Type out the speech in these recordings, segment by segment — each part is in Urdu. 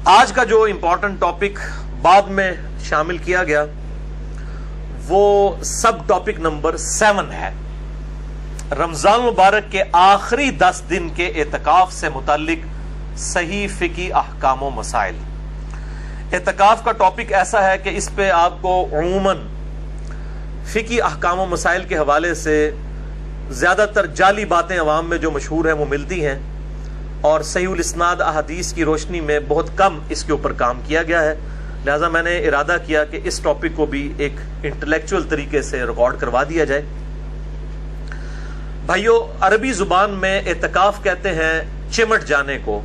آج کا جو امپورٹنٹ ٹاپک بعد میں شامل کیا گیا وہ سب ٹاپک نمبر 7 ہے، رمضان مبارک کے آخری 10 دن کے اعتکاف سے متعلق صحیح فقہی احکام و مسائل۔ اعتکاف کا ٹاپک ایسا ہے کہ اس پہ آپ کو عموماً فقہی احکام و مسائل کے حوالے سے زیادہ تر جعلی باتیں عوام میں جو مشہور ہیں وہ ملتی ہیں، اور صحیح الاسناد احادیث کی روشنی میں بہت کم اس کے اوپر کام کیا گیا ہے، لہٰذا میں نے ارادہ کیا کہ اس ٹاپک کو بھی ایک انٹلیکچوئل طریقے سے ریکارڈ کروا دیا جائے۔ بھائیو، عربی زبان میں اعتکاف کہتے ہیں چمٹ جانے کو،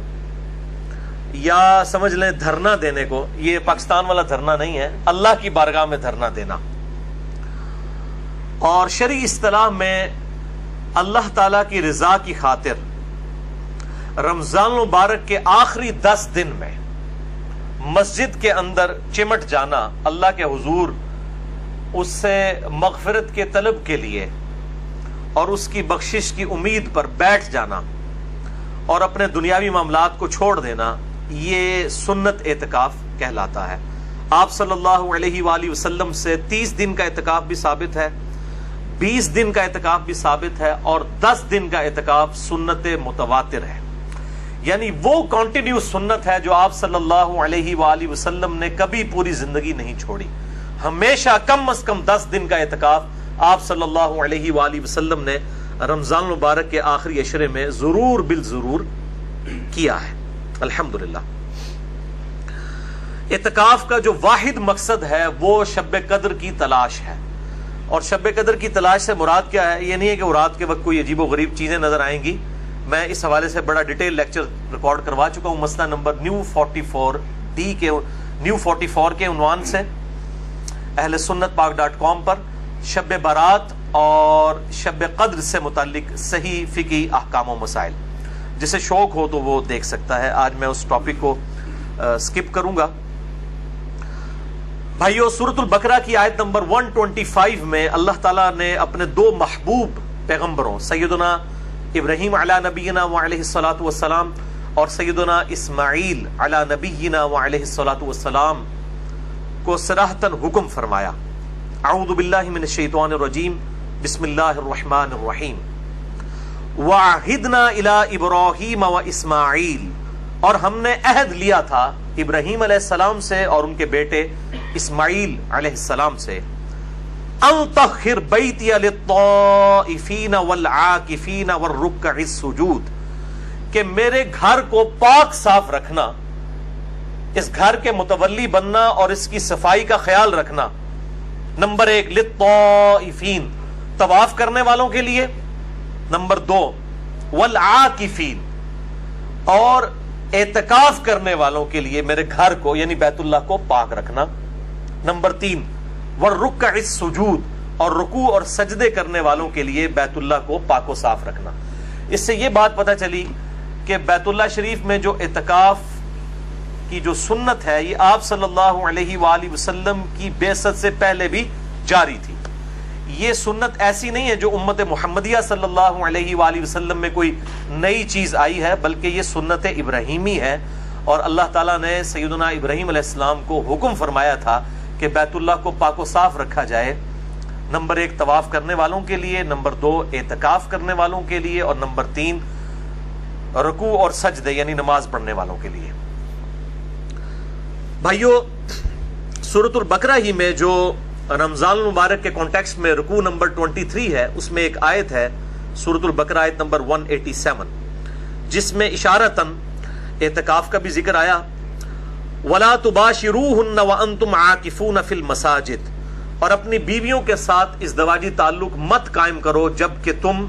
یا سمجھ لیں دھرنا دینے کو۔ یہ پاکستان والا دھرنا نہیں ہے، اللہ کی بارگاہ میں دھرنا دینا۔ اور شرعی اصطلاح میں اللہ تعالی کی رضا کی خاطر رمضان مبارک کے آخری 10 دن میں مسجد کے اندر چمٹ جانا، اللہ کے حضور اس سے مغفرت کے طلب کے لیے اور اس کی بخشش کی امید پر بیٹھ جانا اور اپنے دنیاوی معاملات کو چھوڑ دینا، یہ سنت اعتکاف کہلاتا ہے۔ آپ صلی اللہ علیہ وآلہ وسلم سے 30 دن کا اعتکاف بھی ثابت ہے، 20 دن کا اعتکاف بھی ثابت ہے، اور 10 دن کا اعتکاف سنت متواتر ہے، یعنی وہ کنٹینیو سنت ہے جو آپ صلی اللہ علیہ وآلہ وسلم نے کبھی پوری زندگی نہیں چھوڑی۔ ہمیشہ کم از کم 10 دن کا اعتکاف آپ صلی اللہ علیہ وآلہ وسلم نے رمضان مبارک کے آخری عشرے میں ضرور بالضرور کیا ہے، الحمدللہ۔ اعتکاف کا جو واحد مقصد ہے وہ شب قدر کی تلاش ہے، اور شب قدر کی تلاش سے مراد کیا ہے؟ یہ نہیں ہے کہ وہ رات کے وقت کوئی عجیب و غریب چیزیں نظر آئیں گی۔ میں اس حوالے سے بڑا ڈیٹیل لیکچر ریکارڈ کروا چکا ہوں، مسئلہ نمبر نیو 44 کے عنوان سے اہل سنت پاک.com پر شب برات اور شب قدر سے متعلق صحیح فقہی احکام و مسائل۔ جسے شوق ہو تو وہ دیکھ سکتا ہے۔ آج میں اس ٹاپک کو سکپ کروں گا۔ بھائیو، سورۃ البقرہ کی آیت نمبر 125 میں اللہ تعالیٰ نے اپنے 2 محبوب پیغمبروں سیدنا ابراہیم علی نبینا وعلیہ الصلوۃ والسلام اور سیدنا اسماعیل علی نبینا وعلیہ الصلوۃ والسلام کو صراحتاً حکم فرمایا۔ اعوذ باللہ من الشیطان الرجیم، بسم اللہ الرحمن الرحیم۔ وعہدنا الی ابراہیم واسماعیل، اور ہم نے عہد لیا تھا ابراہیم علیہ السلام سے اور ان کے بیٹے اسماعیل علیہ السلام سے، ان طہر بیتی للطائفین والعاکفین والرکع السجود، کہ میرے گھر کو پاک صاف رکھنا، اس گھر کے متولی بننا اور اس کی صفائی کا خیال رکھنا۔ نمبر 1 للطائفین، طواف کرنے والوں کے لیے۔ نمبر 2 والعاکفین، اور اعتکاف کرنے والوں کے لیے میرے گھر کو یعنی بیت اللہ کو پاک رکھنا۔ نمبر 3 والرکع السجود، اور رکوع اور سجدے کرنے والوں کے لیے بیت اللہ کو پاک و صاف رکھنا۔ اس سے یہ بات پتہ چلی کہ بیت اللہ شریف میں جو اعتکاف کی جو سنت ہے یہ آپ صلی اللہ علیہ وآلہ وسلم کی بعثت سے پہلے بھی جاری تھی۔ یہ سنت ایسی نہیں ہے جو امت محمدیہ صلی اللہ علیہ وآلہ وسلم میں کوئی نئی چیز آئی ہے، بلکہ یہ سنت ابراہیمی ہے، اور اللہ تعالیٰ نے سیدنا ابراہیم علیہ السلام کو حکم فرمایا تھا کہ بیت اللہ کو پاک و صاف رکھا جائے۔ نمبر 1 طواف کرنے والوں کے لیے، نمبر 2 اعتکاف کرنے والوں کے لیے، اور نمبر 3 رکوع اور سجدے یعنی نماز پڑھنے والوں کے لیے۔ بھائیو، سورۃ البقرہ ہی میں جو رمضان المبارک کے کانٹیکسٹ میں رکوع نمبر 23 ہے، اس میں ایک آیت ہے سورۃ البقرہ آیت نمبر 187، جس میں اشارتاً اعتکاف کا بھی ذکر آیا۔ وَلَا تُبَاشِرُوهُنَّ وَأَنْتُمْ عَاكِفُونَ فِي الْمَسَاجِدِ، اور اپنی بیویوں کے ساتھ ازدواجی تعلق مت قائم کرو جبکہ تم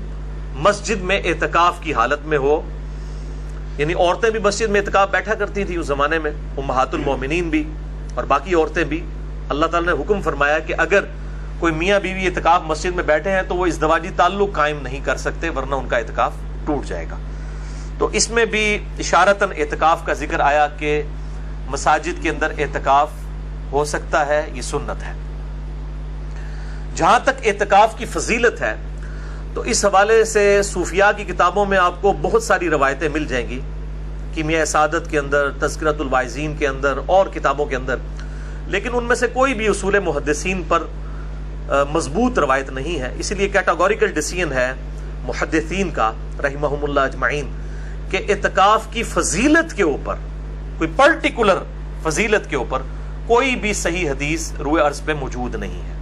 مسجد میں اعتکاف کی حالت میں ہو۔ یعنی عورتیں بھی مسجد میں اعتکاف بیٹھا کرتی تھی اس زمانے میں، امہات المومنین بھی اور باقی عورتیں بھی۔ اللہ تعالیٰ نے حکم فرمایا کہ اگر کوئی میاں بیوی اعتکاف مسجد میں بیٹھے ہیں تو وہ ازدواجی تعلق قائم نہیں کر سکتے، ورنہ ان کا اعتکاف ٹوٹ جائے گا۔ تو اس میں بھی اشارتاً اعتکاف کا ذکر آیا کہ مساجد کے اندر اعتکاف ہو سکتا ہے، یہ سنت ہے۔ جہاں تک اعتکاف کی فضیلت ہے تو اس حوالے سے صوفیاء کی کتابوں میں آپ کو بہت ساری روایتیں مل جائیں گی۔ کیمیاء سعادت کے اندر، تذکرۃ الواعظین کے اندر اور کتابوں کے اندر، لیکن ان میں سے کوئی بھی اصول محدثین پر مضبوط روایت نہیں ہے. اسی لیے کیٹاگوریکل ڈیسیژن ہے محدثین کا رحمہم اللہ اجمعین کہ اعتکاف کی فضیلت کے اوپر، کوئی پرٹیکولر فضیلت کے اوپر کوئی بھی صحیح حدیث روئے عرض پہ موجود نہیں ہے.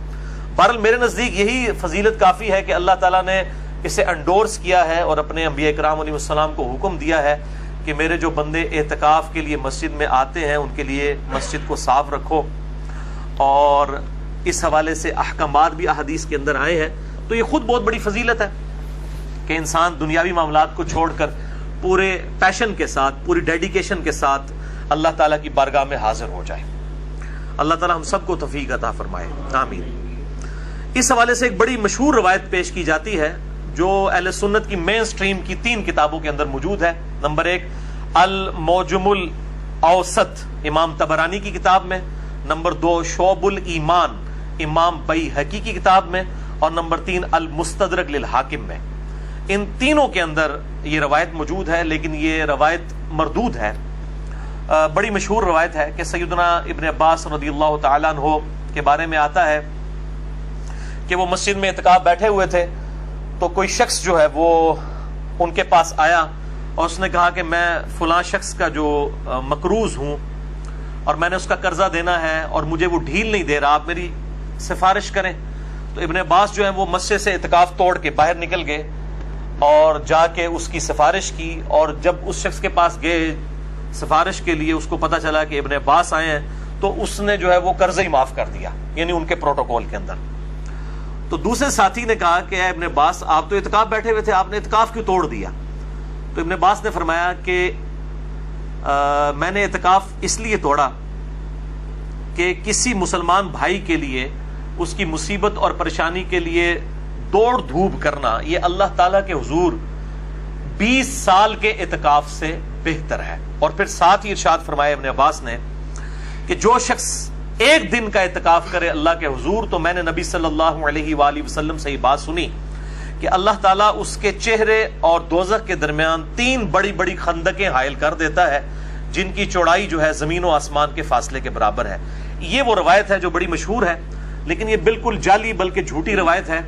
بہرحال میرے نزدیک یہی فضیلت کافی ہے کہ اللہ تعالیٰ نے اسے انڈورس کیا ہے اور اپنے انبیاء کرام علیہ السلام کو حکم دیا ہے کہ میرے جو بندے اعتکاف کے لیے مسجد میں آتے ہیں ان کے لیے مسجد کو صاف رکھو. اور اس حوالے سے احکامات بھی احادیث کے اندر آئے ہیں. تو یہ خود بہت بڑی فضیلت ہے کہ انسان دنیاوی معاملات کو چھوڑ کر پورے پیشن کے ساتھ، پوری ڈیڈیکیشن کے ساتھ اللہ تعالیٰ کی بارگاہ میں حاضر ہو جائے. اللہ تعالیٰ ہم سب کو توفیق عطا فرمائے، آمین. اس حوالے سے ایک بڑی مشہور روایت پیش کی جاتی ہے جو اہل سنت کی مین سٹریم کی 3 کتابوں کے اندر موجود ہے. نمبر 1 الموجم الاوسط امام طبرانی کی کتاب میں، نمبر 2 شعب الایمان امام بیہقی کی کتاب میں، اور نمبر 3 المستدرک للحاکم میں. ان تینوں کے اندر یہ روایت موجود ہے، لیکن یہ روایت مردود ہے. بڑی مشہور روایت ہے کہ سیدنا ابن عباس رضی اللہ تعالیٰ عنہ کے بارے میں آتا ہے کہ وہ مسجد میں اعتکاف بیٹھے ہوئے تھے تو کوئی شخص جو ہے وہ ان کے پاس آیا اور اس نے کہا کہ میں فلاں شخص کا جو مقروض ہوں اور میں نے اس کا قرضہ دینا ہے اور مجھے وہ ڈھیل نہیں دے رہا، آپ میری سفارش کریں. تو ابن عباس جو ہے وہ مسجد سے اعتکاف توڑ کے باہر نکل گئے اور جا کے اس کی سفارش کی. اور جب اس شخص کے پاس گئے سفارش کے لیے، اس کو پتا چلا کہ ابن عباس آئے ہیں، تو اس نے جو ہے وہ قرضہ ہی معاف کر دیا، یعنی ان کے پروٹوکول کے اندر. تو دوسرے ساتھی نے کہا کہ اے ابن عباس، آپ تو اعتکاف بیٹھے ہوئے تھے، آپ نے اعتکاف کیوں توڑ دیا؟ تو ابن عباس نے فرمایا کہ میں نے اعتکاف اس لیے توڑا کہ کسی مسلمان بھائی کے لیے اس کی مصیبت اور پریشانی کے لیے دوڑ دھوپ کرنا یہ اللہ تعالیٰ کے حضور 20 سال کے اعتکاف سے بہتر ہے. اور پھر ساتھ ہی ارشاد فرمایا ابن عباس نے کہ جو شخص ایک دن کا اعتکاف کرے اللہ کے حضور، تو میں نے نبی صلی اللہ علیہ وآلہ وسلم سے یہ بات سنی کہ اللہ تعالیٰ اس کے چہرے اور دوزخ کے درمیان 3 بڑی بڑی خندقیں حائل کر دیتا ہے جن کی چوڑائی جو ہے زمین و آسمان کے فاصلے کے برابر ہے. یہ وہ روایت ہے جو بڑی مشہور ہے، لیکن یہ بالکل جعلی بلکہ جھوٹی روایت ہے،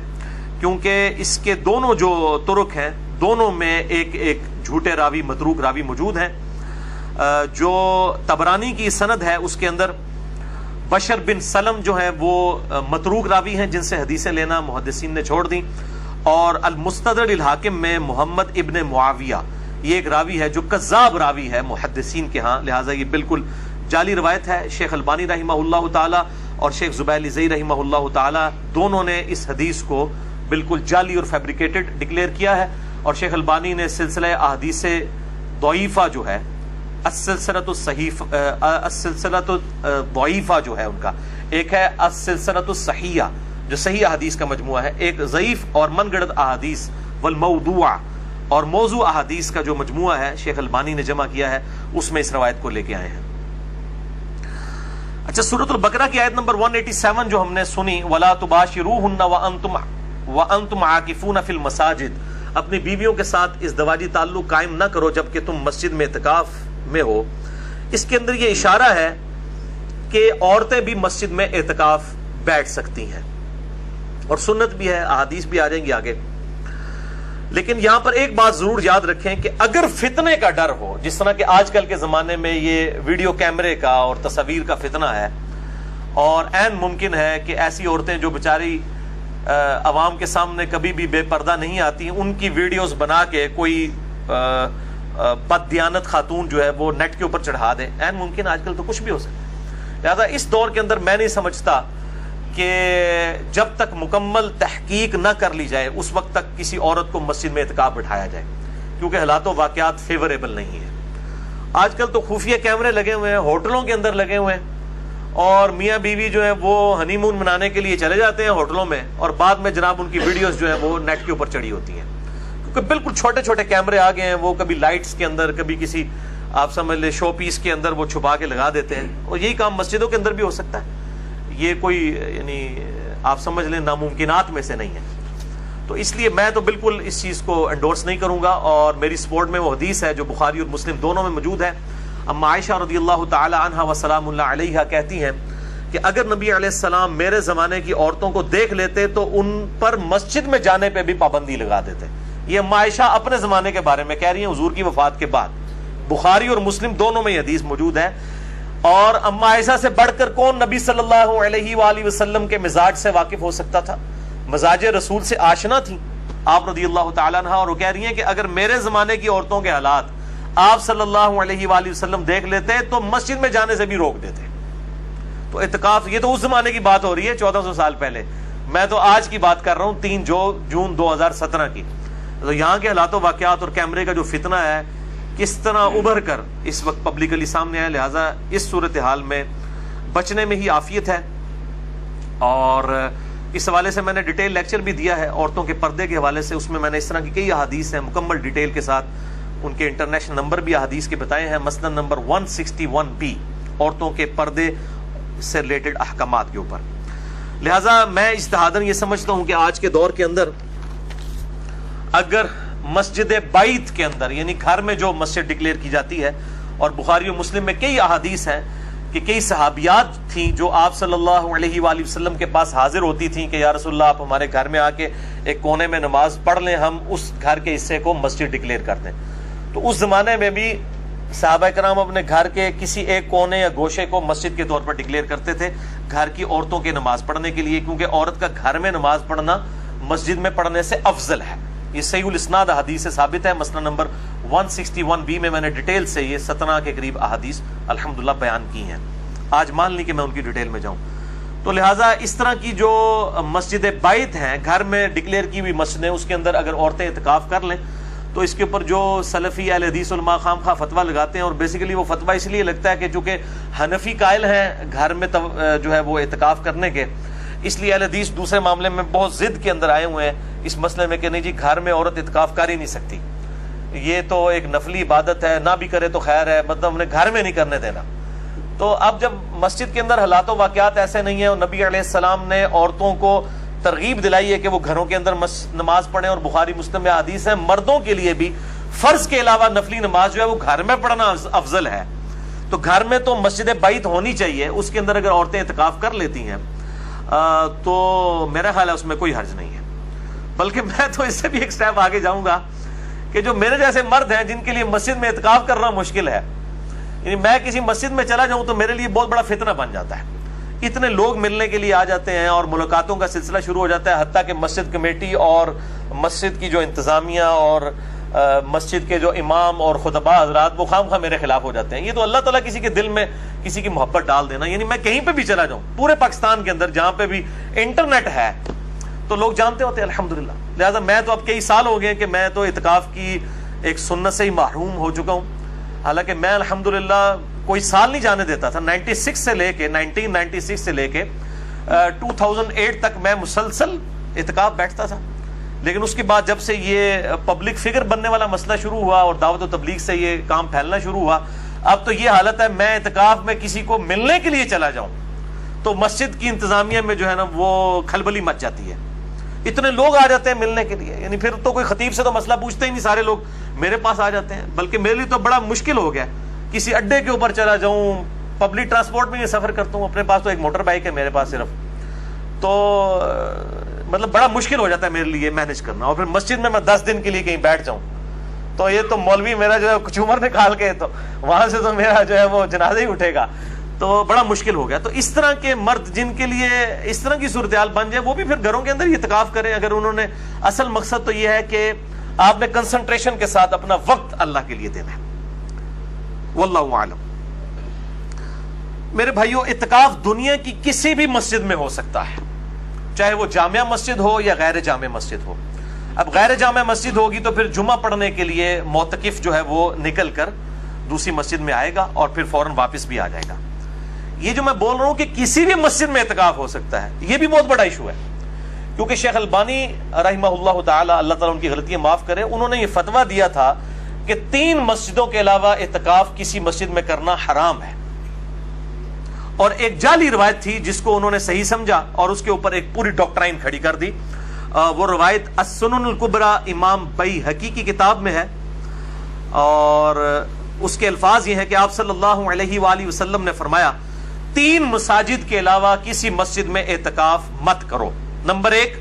کیونکہ اس کے دونوں جو طرق ہیں دونوں میں ایک جھوٹے راوی، متروک راوی موجود ہیں. جو طبرانی کی سند ہے اس کے اندر بشر بن سلم جو ہے وہ متروک راوی ہیں جن سے حدیثیں لینا محدثین نے چھوڑ دیں. اور المستدرک للحاکم میں محمد ابن معاویہ یہ ایک راوی ہے جو کذاب راوی ہے محدثین کے ہاں، لہٰذا یہ بالکل جعلی روایت ہے. شیخ البانی رحمہ اللہ تعالی اور شیخ زبیل زئی رحمہ اللہ تعالی دونوں نے اس حدیث کو بالکل جعلی اور فیبریکیٹڈ ڈکلیئر کیا ہے. اور شیخ البانی نے سلسلہ احادیث ضعیفہ جو ہے، السلسلۃ الضعیفہ جو ہے ان کا، ایک ہے السلسلۃ الصحیحہ جو صحیح احادیث کا مجموعہ ہے، ایک ضعیف اور من گھڑت احادیث والموضوع اور موضوع احادیث کا جو مجموعہ ہے شیخ البانی نے جمع کیا ہے، اس میں اس روایت کو لے کے آئے ہیں. اچھا، سورۃ البقرہ کی آیت نمبر 187 جو ہم نے سنی، وَلَا تُبَاشِرُوهُنَّ وَأَنْتُمْ عَاكِفُونَ فِي الْمَسَاجِدِ، اپنی بیویوں کے ساتھ ازدواجی تعلق قائم نہ کرو جبکہ تم مسجد میں اعتکاف میں ہو. اس کے اندر یہ اشارہ ہے کہ عورتیں بھی مسجد میں اعتکاف بیٹھ سکتی ہیں، اور سنت بھی ہے، احادیث بھی آ جائیں گی آگے. لیکن یہاں پر ایک بات ضرور یاد رکھیں کہ اگر فتنے کا ڈر ہو، جس طرح کہ آج کل کے زمانے میں یہ ویڈیو کیمرے کا اور تصاویر کا فتنہ ہے، اور عین ممکن ہے کہ ایسی عورتیں جو بیچاری عوام کے سامنے کبھی بھی بے پردہ نہیں آتی، ان کی ویڈیوز بنا کے کوئی بد دیانت خاتون جو ہے وہ نیٹ کے اوپر چڑھا دے، عین ممکن، آج کل تو کچھ بھی ہو سکتا ہے. لہٰذا اس دور کے اندر میں نہیں سمجھتا کہ جب تک مکمل تحقیق نہ کر لی جائے اس وقت تک کسی عورت کو مسجد میں اعتکاف بٹھایا جائے، کیونکہ حالات و واقعات فیوریبل نہیں ہیں. آج کل تو خفیہ کیمرے لگے ہوئے ہیں، ہوٹلوں کے اندر لگے ہوئے ہیں، اور میاں بیوی جو ہیں وہ ہنی مون منانے کے لیے چلے جاتے ہیں ہوٹلوں میں، اور بعد میں جناب ان کی ویڈیوز جو ہیں وہ نیٹ کے اوپر چڑھی ہوتی ہیں، کیونکہ بالکل چھوٹے چھوٹے کیمرے آ گئے ہیں. وہ کبھی لائٹس کے اندر، کبھی کسی آپ سمجھ لیں شو پیس کے اندر وہ چھپا کے لگا دیتے ہیں، اور یہی کام مسجدوں کے اندر بھی ہو سکتا ہے. یہ کوئی یعنی آپ سمجھ لیں ناممکنات میں سے نہیں ہے. تو اس لیے میں تو بالکل اس چیز کو انڈورس نہیں کروں گا، اور میری سپورٹ میں وہ حدیث ہے جو بخاری اور مسلم دونوں میں موجود ہے۔ اما عائشہ رضی اللہ تعالی عنہا وسلام اللہ علیہا کہتی ہیں کہ اگر نبی علیہ السلام میرے زمانے کی عورتوں کو دیکھ لیتے تو ان پر مسجد میں جانے پہ بھی پابندی لگا دیتے۔ یہ اما عائشہ اپنے زمانے کے بارے میں کہہ رہی ہیں حضور کی وفات کے بعد، بخاری اور مسلم دونوں میں یہ حدیث موجود ہے۔ اور اما عائشہ سے بڑھ کر کون نبی صلی اللہ علیہ وآلہ وسلم کے مزاج سے واقف ہو سکتا تھا، مزاج رسول سے آشنا تھی آپ رضی اللہ تعالیٰ عنہ، اور وہ کہہ رہی ہیں کہ اگر میرے زمانے کی عورتوں کے حالات آپ صلی اللہ علیہ وآلہ وسلم دیکھ لیتے تو مسجد میں جانے سے بھی روک دیتے۔ تو اعتکاف، یہ تو اس زمانے کی بات ہو رہی ہے 1400 سال پہلے، میں تو آج کی بات کر رہا ہوں 3 جون 2017 کی۔ تو یہاں کے حالات و واقعات اور کیمرے کا جو فتنہ ہے کس طرح ابھر کر اس وقت پبلکلی سامنے آیا، لہٰذا اس صورتحال میں بچنے میں ہی عافیت ہے۔ اور اس حوالے سے میں نے ڈیٹیل لیکچر بھی دیا ہے عورتوں کے پردے کے حوالے سے، اس میں نے اس طرح کی کئی احادیث ہیں مکمل ڈیٹیل کے ساتھ، ان کے انٹرنیشنل نمبر بھی احادیث کے بتائے ہیں، مثلا نمبر 161B عورتوں کے پردے سے ریلیٹڈ احکامات کے اوپر۔ لہٰذا میں اجتہاداً یہ سمجھتا ہوں کہ آج کے دور کے اندر اگر مسجد بیت کے اندر، یعنی گھر میں جو مسجد ڈکلیئر کی جاتی ہے، اور بخاری و مسلم میں کئی احادیث ہیں کہ کئی صحابیات تھیں جو آپ صلی اللہ علیہ وآلہ وسلم کے پاس حاضر ہوتی تھیں کہ یا رسول اللہ آپ ہمارے گھر میں آ کے ایک کونے میں نماز پڑھ لیں، ہم اس گھر کے حصے کو مسجد ڈکلیئر کر دیں۔ تو اس زمانے میں بھی صحابہ کرام اپنے گھر کے کسی ایک کونے یا گوشے کو مسجد کے طور پر ڈکلیئر کرتے تھے گھر کی عورتوں کے نماز پڑھنے کے لیے، کیونکہ عورت کا گھر میں نماز پڑھنا مسجد میں پڑھنے سے افضل ہے۔ یہ صحیح الاسناد حدیث سے ثابت ہے، مثلا نمبر 161B میں نے ڈیٹیل سے یہ 17 کے قریب احادیث الحمدللہ بیان کی ہیں، آج مان لی کہ میں ان کی ڈیٹیل میں جاؤں۔ تو لہٰذا اس طرح کی جو مسجد بیت ہیں، گھر میں ڈکلیئر کی ہوئی مسجدیں، اس کے اندر اگر عورتیں اعتکاف کر لیں تو اس کے اوپر جو سلفی اہل حدیث علماء خام خواہ فتویٰ لگاتے ہیں، اور بیسیکلی وہ فتویٰ اس لیے لگتا ہے کہ چونکہ حنفی قائل ہیں گھر میں جو ہے وہ اعتکاف کرنے کے، اس لیے اہل حدیث دوسرے معاملے میں بہت ضد کے اندر آئے ہوئے ہیں اس مسئلے میں کہ نہیں جی گھر میں عورت اعتکاف کر ہی نہیں سکتی، یہ تو ایک نفلی عبادت ہے، نہ بھی کرے تو خیر ہے، مطلب انہیں گھر میں نہیں کرنے دینا۔ تو اب جب مسجد کے اندر حالات و واقعات ایسے نہیں ہیں، اور نبی علیہ السلام نے عورتوں کو ترغیب دلائی ہے کہ وہ گھروں کے اندر نماز پڑھیں، اور بخاری مسلم میں حدیث ہے مردوں کے لیے بھی فرض کے علاوہ نفلی نماز جو ہے وہ گھر میں پڑھنا افضل ہے، تو گھر میں تو مسجد بیت ہونی چاہیے، اس کے اندر اگر عورتیں اعتکاف کر لیتی ہیں تو میرا خیال ہے اس میں کوئی حرج نہیں ہے۔ بلکہ میں تو اس سے بھی ایک سٹیپ آگے جاؤں گا کہ جو میرے جیسے مرد ہیں جن کے لیے مسجد میں اعتکاف کرنا مشکل ہے، یعنی میں کسی مسجد میں چلا جاؤں تو میرے لیے بہت بڑا فتنہ بن جاتا ہے، اتنے لوگ ملنے کے لیے آ جاتے ہیں اور ملاقاتوں کا سلسلہ شروع ہو جاتا ہے، حتیٰ کہ مسجد کمیٹی اور مسجد کی جو انتظامیہ اور مسجد کے جو امام اور خطباء حضرات وہ خام خواہ میرے خلاف ہو جاتے ہیں۔ یہ تو اللہ تعالیٰ کسی کے دل میں کسی کی محبت ڈال دینا، یعنی میں کہیں پہ بھی چلا جاؤں پورے پاکستان کے اندر جہاں پہ بھی انٹرنیٹ ہے تو لوگ جانتے ہوتے ہیں الحمدللہ۔ لہٰذا میں تو اب کئی سال ہو گئے کہ میں تو اعتکاف کی ایک سنت سے ہی محروم ہو چکا ہوں، حالانکہ میں الحمدللہ کوئی سال نہیں جانے دیتا تھا، 1996 سے لے کے 2008 تک میں مسلسل اعتکاف بیٹھتا تھا، لیکن اس کے بعد جب سے یہ پبلک فگر بننے والا مسئلہ شروع ہوا اور دعوت و تبلیغ سے یہ کام پھیلنا شروع ہوا، اب تو یہ حالت ہے میں اعتکاف میں کسی کو ملنے کے لیے چلا جاؤں تو مسجد کی انتظامیہ میں جو ہے نا وہ کھلبلی مچ جاتی ہے، اتنے لوگ آ جاتے ہیں ملنے کے لیے، یعنی پھر تو کوئی خطیب سے تو مسئلہ پوچھتے ہی نہیں، سارے لوگ میرے پاس آ جاتے ہیں۔ بلکہ میرے لیے تو بڑا مشکل ہو گیا، کسی اڈے کے اوپر چلا جاؤں، پبلک ٹرانسپورٹ میں یہ سفر کرتا ہوں، اپنے پاس تو ایک موٹر بائک ہے میرے پاس صرف، تو مطلب بڑا مشکل ہو جاتا ہے میرے لیے مینج کرنا، اور پھر مسجد میں 10 دن کے لیے کہیں بیٹھ جاؤں تو یہ تو مولوی میرا جو ہے کچھ عمر نکال کے تو وہاں سے تو میرا جو ہے وہ جنازہ ہی اٹھے گا، تو بڑا مشکل ہو گیا۔ تو اس طرح کے مرد جن کے لیے اس طرح کی صورتحال بن جائے وہ بھی پھر گھروں کے اندر ہی اعتکاف کریں، اگر انہوں نے اصل مقصد تو یہ ہے کہ آپ نے کنسنٹریشن کے ساتھ اپنا وقت اللہ کے لیے دینا ہے۔ واللہ اعلم۔ میرے بھائیو، اعتکاف دنیا کی کسی بھی مسجد میں ہو سکتا ہے، چاہے وہ جامع مسجد ہو یا غیر جامع مسجد ہو۔ اب غیر جامع مسجد ہوگی تو پھر جمعہ پڑھنے کے لیے معتکف جو ہے وہ نکل کر دوسری مسجد میں آئے گا اور پھر فوراً واپس بھی آ جائے گا۔ یہ جو میں بول رہا ہوں کہ کسی بھی مسجد میں اعتکاف ہو سکتا ہے، یہ بھی بہت بڑا ایشو ہے، کیونکہ شیخ البانی رحمہ اللہ تعالی، اللہ تعالیٰ ان کی غلطیاں معاف کرے، انہوں نے یہ فتویٰ دیا تھا کہ 3 مسجدوں کے علاوہ اعتکاف کسی مسجد میں کرنا حرام ہے، اور ایک جعلی روایت تھی جس کو انہوں نے صحیح سمجھا اور اس کے اوپر ایک پوری ڈاکٹرائن کھڑی کر دی۔ وہ روایت السنن الکبریٰ امام بیہقی کی کتاب میں ہے، اور اس کے الفاظ یہ ہیں کہ آپ صلی اللہ علیہ وآلہ وسلم نے فرمایا 3 مساجد کے علاوہ کسی مسجد میں اعتکاف مت کرو۔ نمبر 1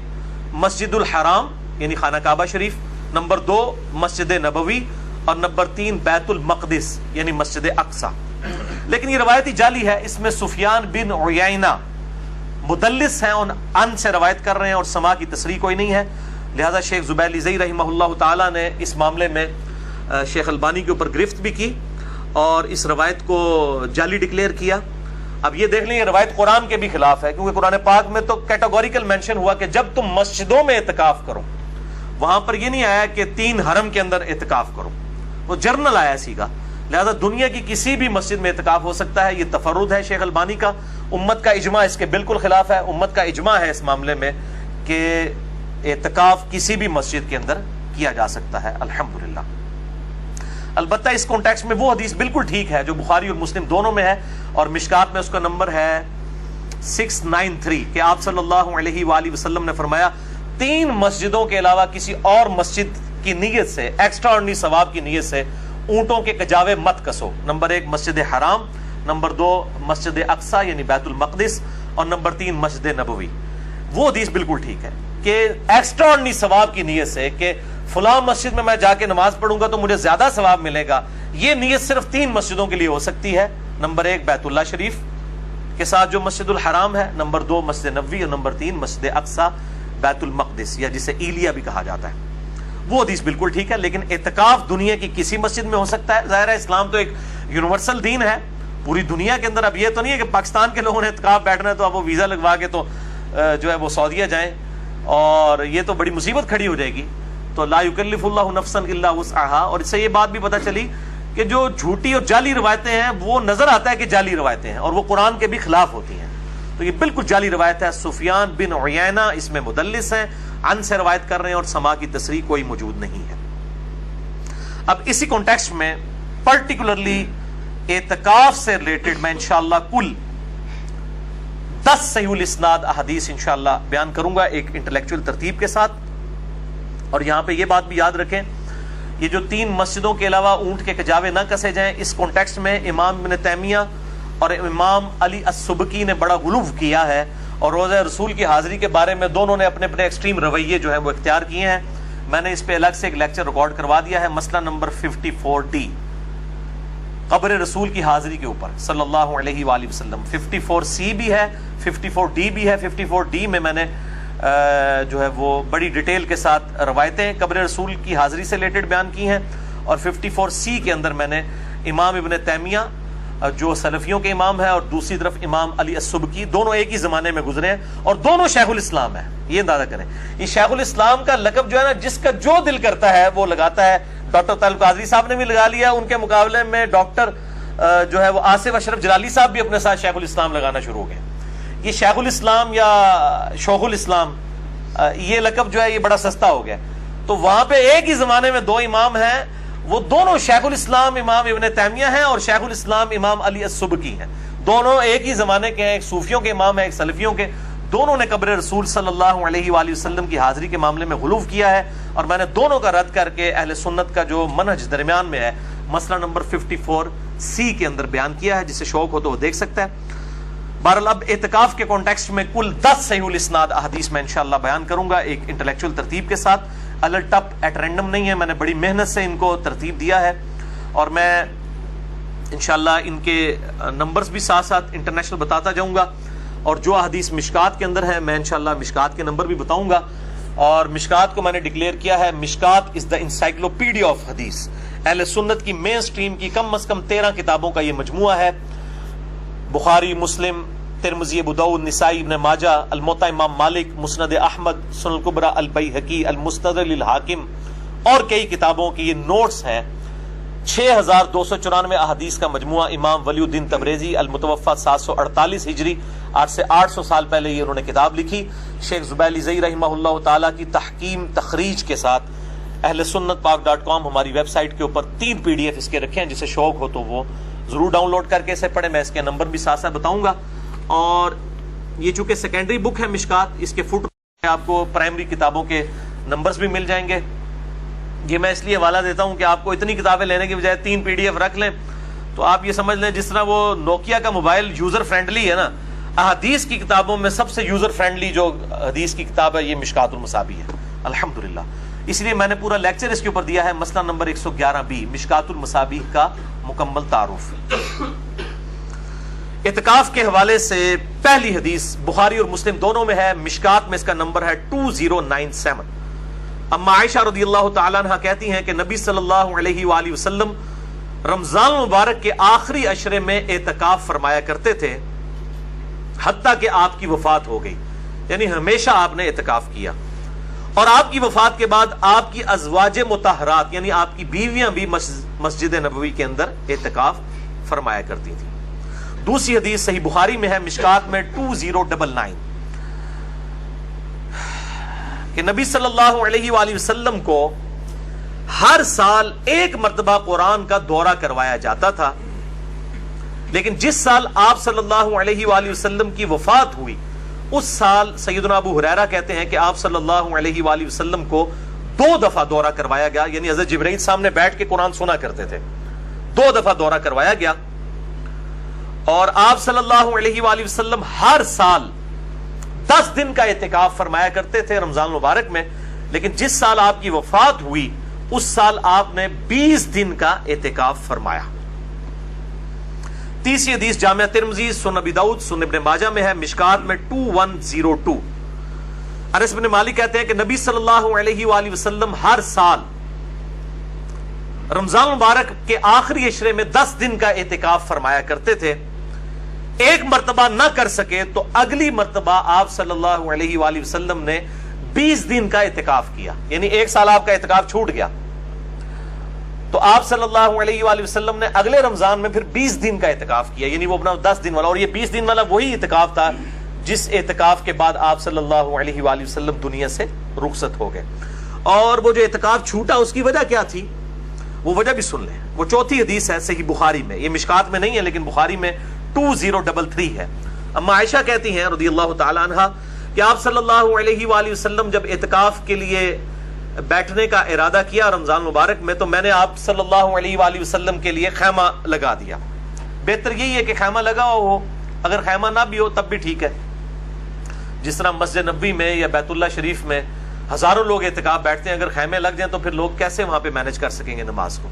مسجد الحرام یعنی خانہ کعبہ شریف، نمبر 2 مسجد نبوی، اور نمبر 3 بیت المقدس یعنی مسجد اقصی۔ لیکن یہ روایتی جعلی ہے، اس میں سفیان بن عیینہ مدلس ہیں اور ان سے روایت کر رہے ہیں اور سما کی تصریح کوئی نہیں ہے، لہذا شیخ زبیر زئی رحمہ اللہ تعالی نے اس معاملے میں شیخ البانی کے اوپر گرفت بھی کی اور اس روایت کو جعلی ڈکلیئر کیا۔ اب یہ دیکھ لیں یہ روایت قرآن کے بھی خلاف ہے، کیونکہ قرآن پاک میں تو کیٹیگوریکل مینشن ہوا کہ جب تم مسجدوں میں اعتکاف کرو، وہاں پر یہ نہیں آیا کہ 3 حرم کے اندر اعتکاف کرو، وہ جرنل آیا سیگا، لہذا دنیا کی کسی بھی مسجد میں اعتکاف ہو سکتا ہے۔ یہ تفرد ہے شیخ البانی کا، امت کا اجماع اس کے بالکل خلاف ہے، امت کا اجماع ہے اس معاملے میں کہ اعتکاف کسی بھی مسجد کے اندر کیا جا سکتا ہے الحمدللہ۔ البتہ اس کانٹیکسٹ میں وہ حدیث بالکل ٹھیک ہے جو بخاری اور مسلم دونوں میں ہے، اور مشکات میں اس کا نمبر ہے 693 کہ آپ صلی اللہ علیہ وآلہ وسلم نے فرمایا 3 مسجدوں کے علاوہ کسی اور مسجد کی نیت سے، ایکسٹرا آرڈنری ثواب کی نیت سے اونٹوں کے کجاوے مت کسو۔ نمبر 1 مسجد حرام، نمبر 2 مسجد اقصی یعنی بیت المقدس، اور نمبر 3 مسجد نبوی۔ وہ حدیث بالکل ٹھیک ہے کہ ایکسٹرا آرڈنری ثواب کی نیت سے کہ فلاں مسجد میں جا کے نماز پڑھوں گا تو مجھے زیادہ ثواب ملے گا، یہ نیت صرف 3 مسجدوں کے لیے ہو سکتی ہے۔ نمبر 1 بیت اللہ شریف کے ساتھ جو مسجد الحرام ہے، نمبر 2 مسجد نبوی، اور نمبر 3 مسجد اقصی بیت المقدس یا جسے ایلیا بھی کہا جاتا ہے۔ وہ حدیث بالکل ٹھیک ہے، لیکن اعتکاف دنیا کی کسی مسجد میں ہو سکتا ہے۔ ظاہر ہے اسلام تو ایک یونیورسل دین ہے پوری دنیا کے اندر۔ اب یہ تو نہیں ہے کہ پاکستان کے لوگوں نے اعتکاف بیٹھنا ہے تو اب وہ ویزا لگوا کے تو جو ہے وہ سعودیہ جائیں، اور یہ تو بڑی مصیبت کھڑی ہو جائے گی۔ تو لا یکلف اللہ نفسا الا وسعها، اور اس سے یہ بات بھی پتہ چلی کہ جو جھوٹی اور جعلی روایتیں ہیں وہ نظر آتا ہے کہ جعلی روایتیں ہیں اور وہ قرآن کے بھی خلاف ہوتی ہیں، تو یہ بالکل جعلی روایت ہے۔ سفیان بن عیینہ اس میں مدلس ہیں، ان سے روایت کر رہے ہیں اور سما کی تصریح کوئی موجود نہیں ہے۔ اب اسی کانٹیکسٹ میں پرٹیکولرلی اعتکاف سے ریلیٹڈ میں انشاءاللہ کل 10 صحیح الاسناد احادیث انشاءاللہ بیان کروں گا ایک انٹلیکچوئل ترتیب کے ساتھ۔ اور یہاں پہ یہ بات بھی یاد رکھیں، یہ جو 3 مسجدوں کے علاوہ اونٹ کے کجاوے نہ کسے جائیں، اس کانٹیکسٹ میں امام ابن تیمیہ اور امام علی السبکی نے بڑا غلو کیا ہے، اور روزہ رسول کی حاضری کے بارے میں دونوں نے اپنے اپنے ایکسٹریم رویے جو ہیں وہ اختیار کیے ہیں۔ میں نے اس پہ الگ سے ایک لیکچر ریکارڈ کروا دیا ہے، مسئلہ نمبر 54D قبر رسول کی حاضری کے اوپر صلی اللہ علیہ وآلہ وسلم۔ 54C بھی ہے، 54D بھی ہے۔ 54D میں میں نے جو ہے وہ بڑی ڈیٹیل کے ساتھ روایتیں قبر رسول کی حاضری سے ریلیٹڈ بیان کی ہیں، اور 54C کے اندر میں نے امام ابن تیمیہ جو سلفیوں کے امام ہے اور دوسری طرف امام علی السبکی، دونوں ایک ہی زمانے میں گزرے ہیں اور دونوں شیخ الاسلام ہیں۔ یہ اندازہ کریں، یہ شیخ الاسلام کا لقب جو ہے نا جس کا جو دل کرتا ہے وہ لگاتا ہے۔ ڈاکٹر طالب قادری صاحب نے بھی لگا لیا، ان کے مقابلے میں ڈاکٹر جو ہے وہ آصف اشرف جلالی صاحب بھی اپنے ساتھ شیخ الاسلام لگانا شروع ہو گئے۔ یہ شیخ الاسلام یا شیخ الاسلام یہ لقب جو ہے یہ بڑا سستا ہو گیا، تو وہاں پہ ایک ہی زمانے میں 2 امام ہیں، وہ دونوں شیخ الاسلام امام ابن تیمیہ ہیں اور شیخ الاسلام امام علی السبکی ہیں، دونوں ایک ہی زمانے کے ہیں، ایک صوفیوں کے امام ہیں ایک سلفیوں کے۔ دونوں نے قبر رسول صلی اللہ علیہ وآلہ وسلم کی حاضری کے معاملے میں غلو کیا ہے، اور میں نے دونوں کا رد کر کے اہل سنت کا جو منہج درمیان میں ہے مسئلہ نمبر 54C کے اندر بیان کیا ہے، جسے شوق ہو تو وہ دیکھ سکتا ہے۔ بہرحال اب اعتکاف کے کانٹیکسٹ میں کل 10 صحیح الاسناد احادیث میں انشاءاللہ بیان کروں گا ایک انٹلیکچوئل ترتیب کے ساتھ۔ الٹ اپ ایٹ رینڈم نہیں ہے، میں نے بڑی محنت سے ان کو ترتیب دیا ہے، اور میں انشاءاللہ ان کے نمبرز بھی ساتھ ساتھ انٹرنیشنل بتاتا جاؤں گا، اور جو احادیث مشکات کے اندر ہے میں انشاءاللہ مشکات کے نمبر بھی بتاؤں گا۔ اور مشکات کو میں نے ڈکلیئر کیا ہے مشکات از دا انسائکلوپیڈیا آف حدیث، اہل سنت کی مین سٹریم کی کم از کم 13 کتابوں کا یہ مجموعہ ہے، بخاری، مسلم، ترمذی، ابو داؤد، نسائی، ابن ماجہ، الموطا امام مالک، مسند احمد، سنن الکبریٰ البیہقی، المستدرک للحاکم، اور کئی کتابوں کی یہ نوٹس ہیں۔ 6294 احادیث کا مجموعہ، امام ولی الدین تبریزی المتوفی 748 ہجری، آج سے 800 سال پہلے یہ انہوں نے کتاب لکھی، شیخ زبیر زئی رحمہ اللہ تعالیٰ کی تحکیم تخریج کے ساتھ۔ اہل سنت پاک.com ہماری ویب سائٹ کے اوپر 3 PDF اس کے رکھے ہیں، جسے شوق ہو تو وہ ضرور ڈاؤن لوڈ کر کے اسے پڑھیں، میں اس کے نمبر بھی ساتھ ساتھ بتاؤں گا۔ اور یہ چونکہ سیکنڈری بک ہے مشکات، اس کے فٹ آپ کو پرائمری کتابوں کے نمبرز بھی مل جائیں گے. یہ میں اس لیے حوالہ دیتا ہوں کہ آپ کو اتنی کتابیں لینے کی بجائے 3 PDF رکھ لیں تو آپ یہ سمجھ لیں جس طرح وہ نوکیا کا موبائل یوزر فرینڈلی ہے نا، احادیث کی کتابوں میں سب سے یوزر فرینڈلی جو حدیث کی کتاب ہے یہ مشکات المصابیح ہے الحمدللہ. اس لیے میں نے پورا لیکچر اس کے اوپر دیا ہے، مسئلہ نمبر 111B مشکات المصابیح کا مکمل تعارف. اعتکاف کے حوالے سے پہلی حدیث بخاری اور مسلم دونوں میں ہے، مشکات میں اس کا نمبر ہے 2097. اما عائشہ رضی اللہ تعالیٰ عنہ کہتی ہیں کہ نبی صلی اللہ علیہ وآلہ وسلم رمضان مبارک کے آخری عشرے میں اعتکاف فرمایا کرتے تھے حتیٰ کہ آپ کی وفات ہو گئی، یعنی ہمیشہ آپ نے اعتکاف کیا. اور آپ کی وفات کے بعد آپ کی ازواج مطہرات یعنی آپ کی بیویاں بھی مسجد نبوی کے اندر اعتکاف فرمایا کرتی تھیں. دوسری حدیث صحیح بخاری میں ہے، مشکات میں 2099 کہ نبی صلی اللہ علیہ وآلہ وسلم کو ہر سال 1 مرتبہ قرآن کا دورہ کروایا جاتا تھا، لیکن جس سال آپ صلی اللہ علیہ وآلہ وسلم کی وفات ہوئی اس سال سیدنا ابو ہریرہ کہتے ہیں کہ آپ صلی اللہ علیہ وآلہ وسلم کو 2 دفعہ دورہ کروایا گیا، یعنی حضرت جبرائیل سامنے بیٹھ کے قرآن سنا کرتے تھے. 2 دفعہ دورہ کروایا گیا اور آپ صلی اللہ علیہ وآلہ وسلم ہر سال 10 دن کا اعتکاف فرمایا کرتے تھے رمضان مبارک میں، لیکن جس سال آپ کی وفات ہوئی اس سال آپ نے 20 دن کا اعتکاف فرمایا. تیسری حدیث جامعہ ترمذی، سنن ابی داؤد، سنن ابن ماجہ میں ہے، مشکات میں 2102. انس بن مالک کہتے ہیں کہ نبی صلی اللہ علیہ وآلہ وسلم ہر سال رمضان مبارک کے آخری عشرے میں 10 دن کا اعتکاف فرمایا کرتے تھے. 1 مرتبہ نہ کر سکے تو اگلی مرتبہ آپ صلی اللہ علیہ وآلہ وسلم نے 20 دن کا اعتکاف کیا، یعنی 1 سال آپ کا اعتکاف چھوٹ گیا تو آپ صلی اللہ علیہ وآلہ وسلم نے اگلے رمضان میں پھر 20 دن کا اعتکاف کیا، یعنی وہ اپنا 10 دن والا. اور یہ 20 دن والا وہی اعتکاف تھا جس اعتکاف کے بعد آپ صلی اللہ علیہ وآلہ وسلم دنیا سے رخصت ہو گئے. اور وہ جو اعتکاف چھوٹا اس کی وجہ کیا تھی وہ وجہ بھی سن لیں. وہ چوتھی حدیث ہے صحیح بخاری میں، یہ مشکات میں نہیں ہے لیکن بخاری میں 2033 ہے. اما عائشہ کہتی ہیں رضی اللہ تعالی عنہا کہ آپ صلی اللہ علیہ وآلہ وسلم جب اعتکاف کے لیے بیٹھنے کا ارادہ کیا رمضان مبارک میں تو میں نے آپ صلی اللہ علیہ وآلہ وسلم کے لیے خیمہ لگا دیا. بہتر یہی ہے کہ خیمہ لگا ہو، اگر خیمہ نہ بھی ہو تب بھی ٹھیک ہے. جس طرح مسجد نبوی میں یا بیت اللہ شریف میں ہزاروں لوگ اعتکاف بیٹھتے ہیں، اگر خیمے لگ جائیں تو پھر لوگ کیسے وہاں پہ مینج کر سکیں گے نماز کو؟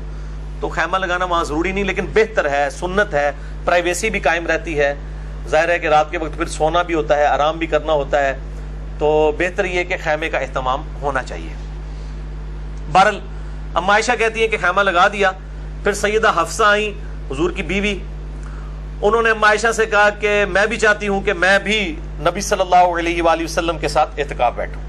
تو خیمہ لگانا وہاں ضروری نہیں، لیکن بہتر ہے، سنت ہے، پرائیویسی بھی قائم رہتی ہے. ظاہر ہے کہ رات کے وقت پھر سونا بھی ہوتا ہے، آرام بھی کرنا ہوتا ہے، تو بہتر یہ کہ خیمے کا اہتمام ہونا چاہیے. بہرحال اما عائشہ کہتی ہیں کہ خیمہ لگا دیا. پھر سیدہ حفصہ آئیں حضور کی بیوی، انہوں نے اما عائشہ سے کہا کہ میں بھی چاہتی ہوں کہ میں بھی نبی صلی اللہ علیہ وآلہ وسلم کے ساتھ اعتکاف بیٹھوں.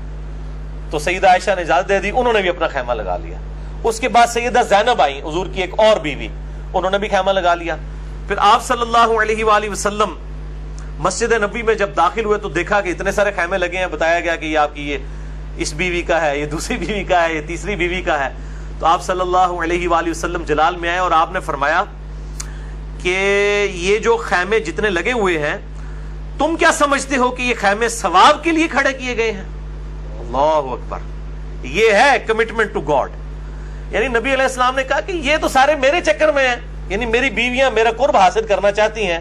تو سیدہ عائشہ نے اجازت دے دی، انہوں نے بھی اپنا خیمہ لگا لیا. اس کے بعد سیدہ زینب آئیں حضور کی ایک اور بیوی، انہوں نے بھی خیمہ لگا لیا. پھر آپ صلی اللہ علیہ وآلہ وسلم مسجد نبوی میں جب داخل ہوئے تو دیکھا کہ اتنے سارے خیمے لگے ہیں. بتایا گیا کہ یہ آپ کی یہ اس بیوی کا ہے، یہ دوسری بیوی کا ہے، یہ تیسری بیوی کا ہے. تو آپ صلی اللہ علیہ وآلہ وسلم جلال میں آئے اور آپ نے فرمایا کہ یہ جو خیمے جتنے لگے ہوئے ہیں تم کیا سمجھتے ہو کہ یہ خیمے ثواب کے لیے کھڑے کیے گئے ہیں؟ اللہ اکبر. یہ ہے کمٹمنٹ ٹو گاڈ. یعنی نبی علیہ السلام نے کہا کہ یہ تو سارے میرے چکر میں ہیں، یعنی میری بیویاں میرا قرب حاصل کرنا چاہتی ہیں،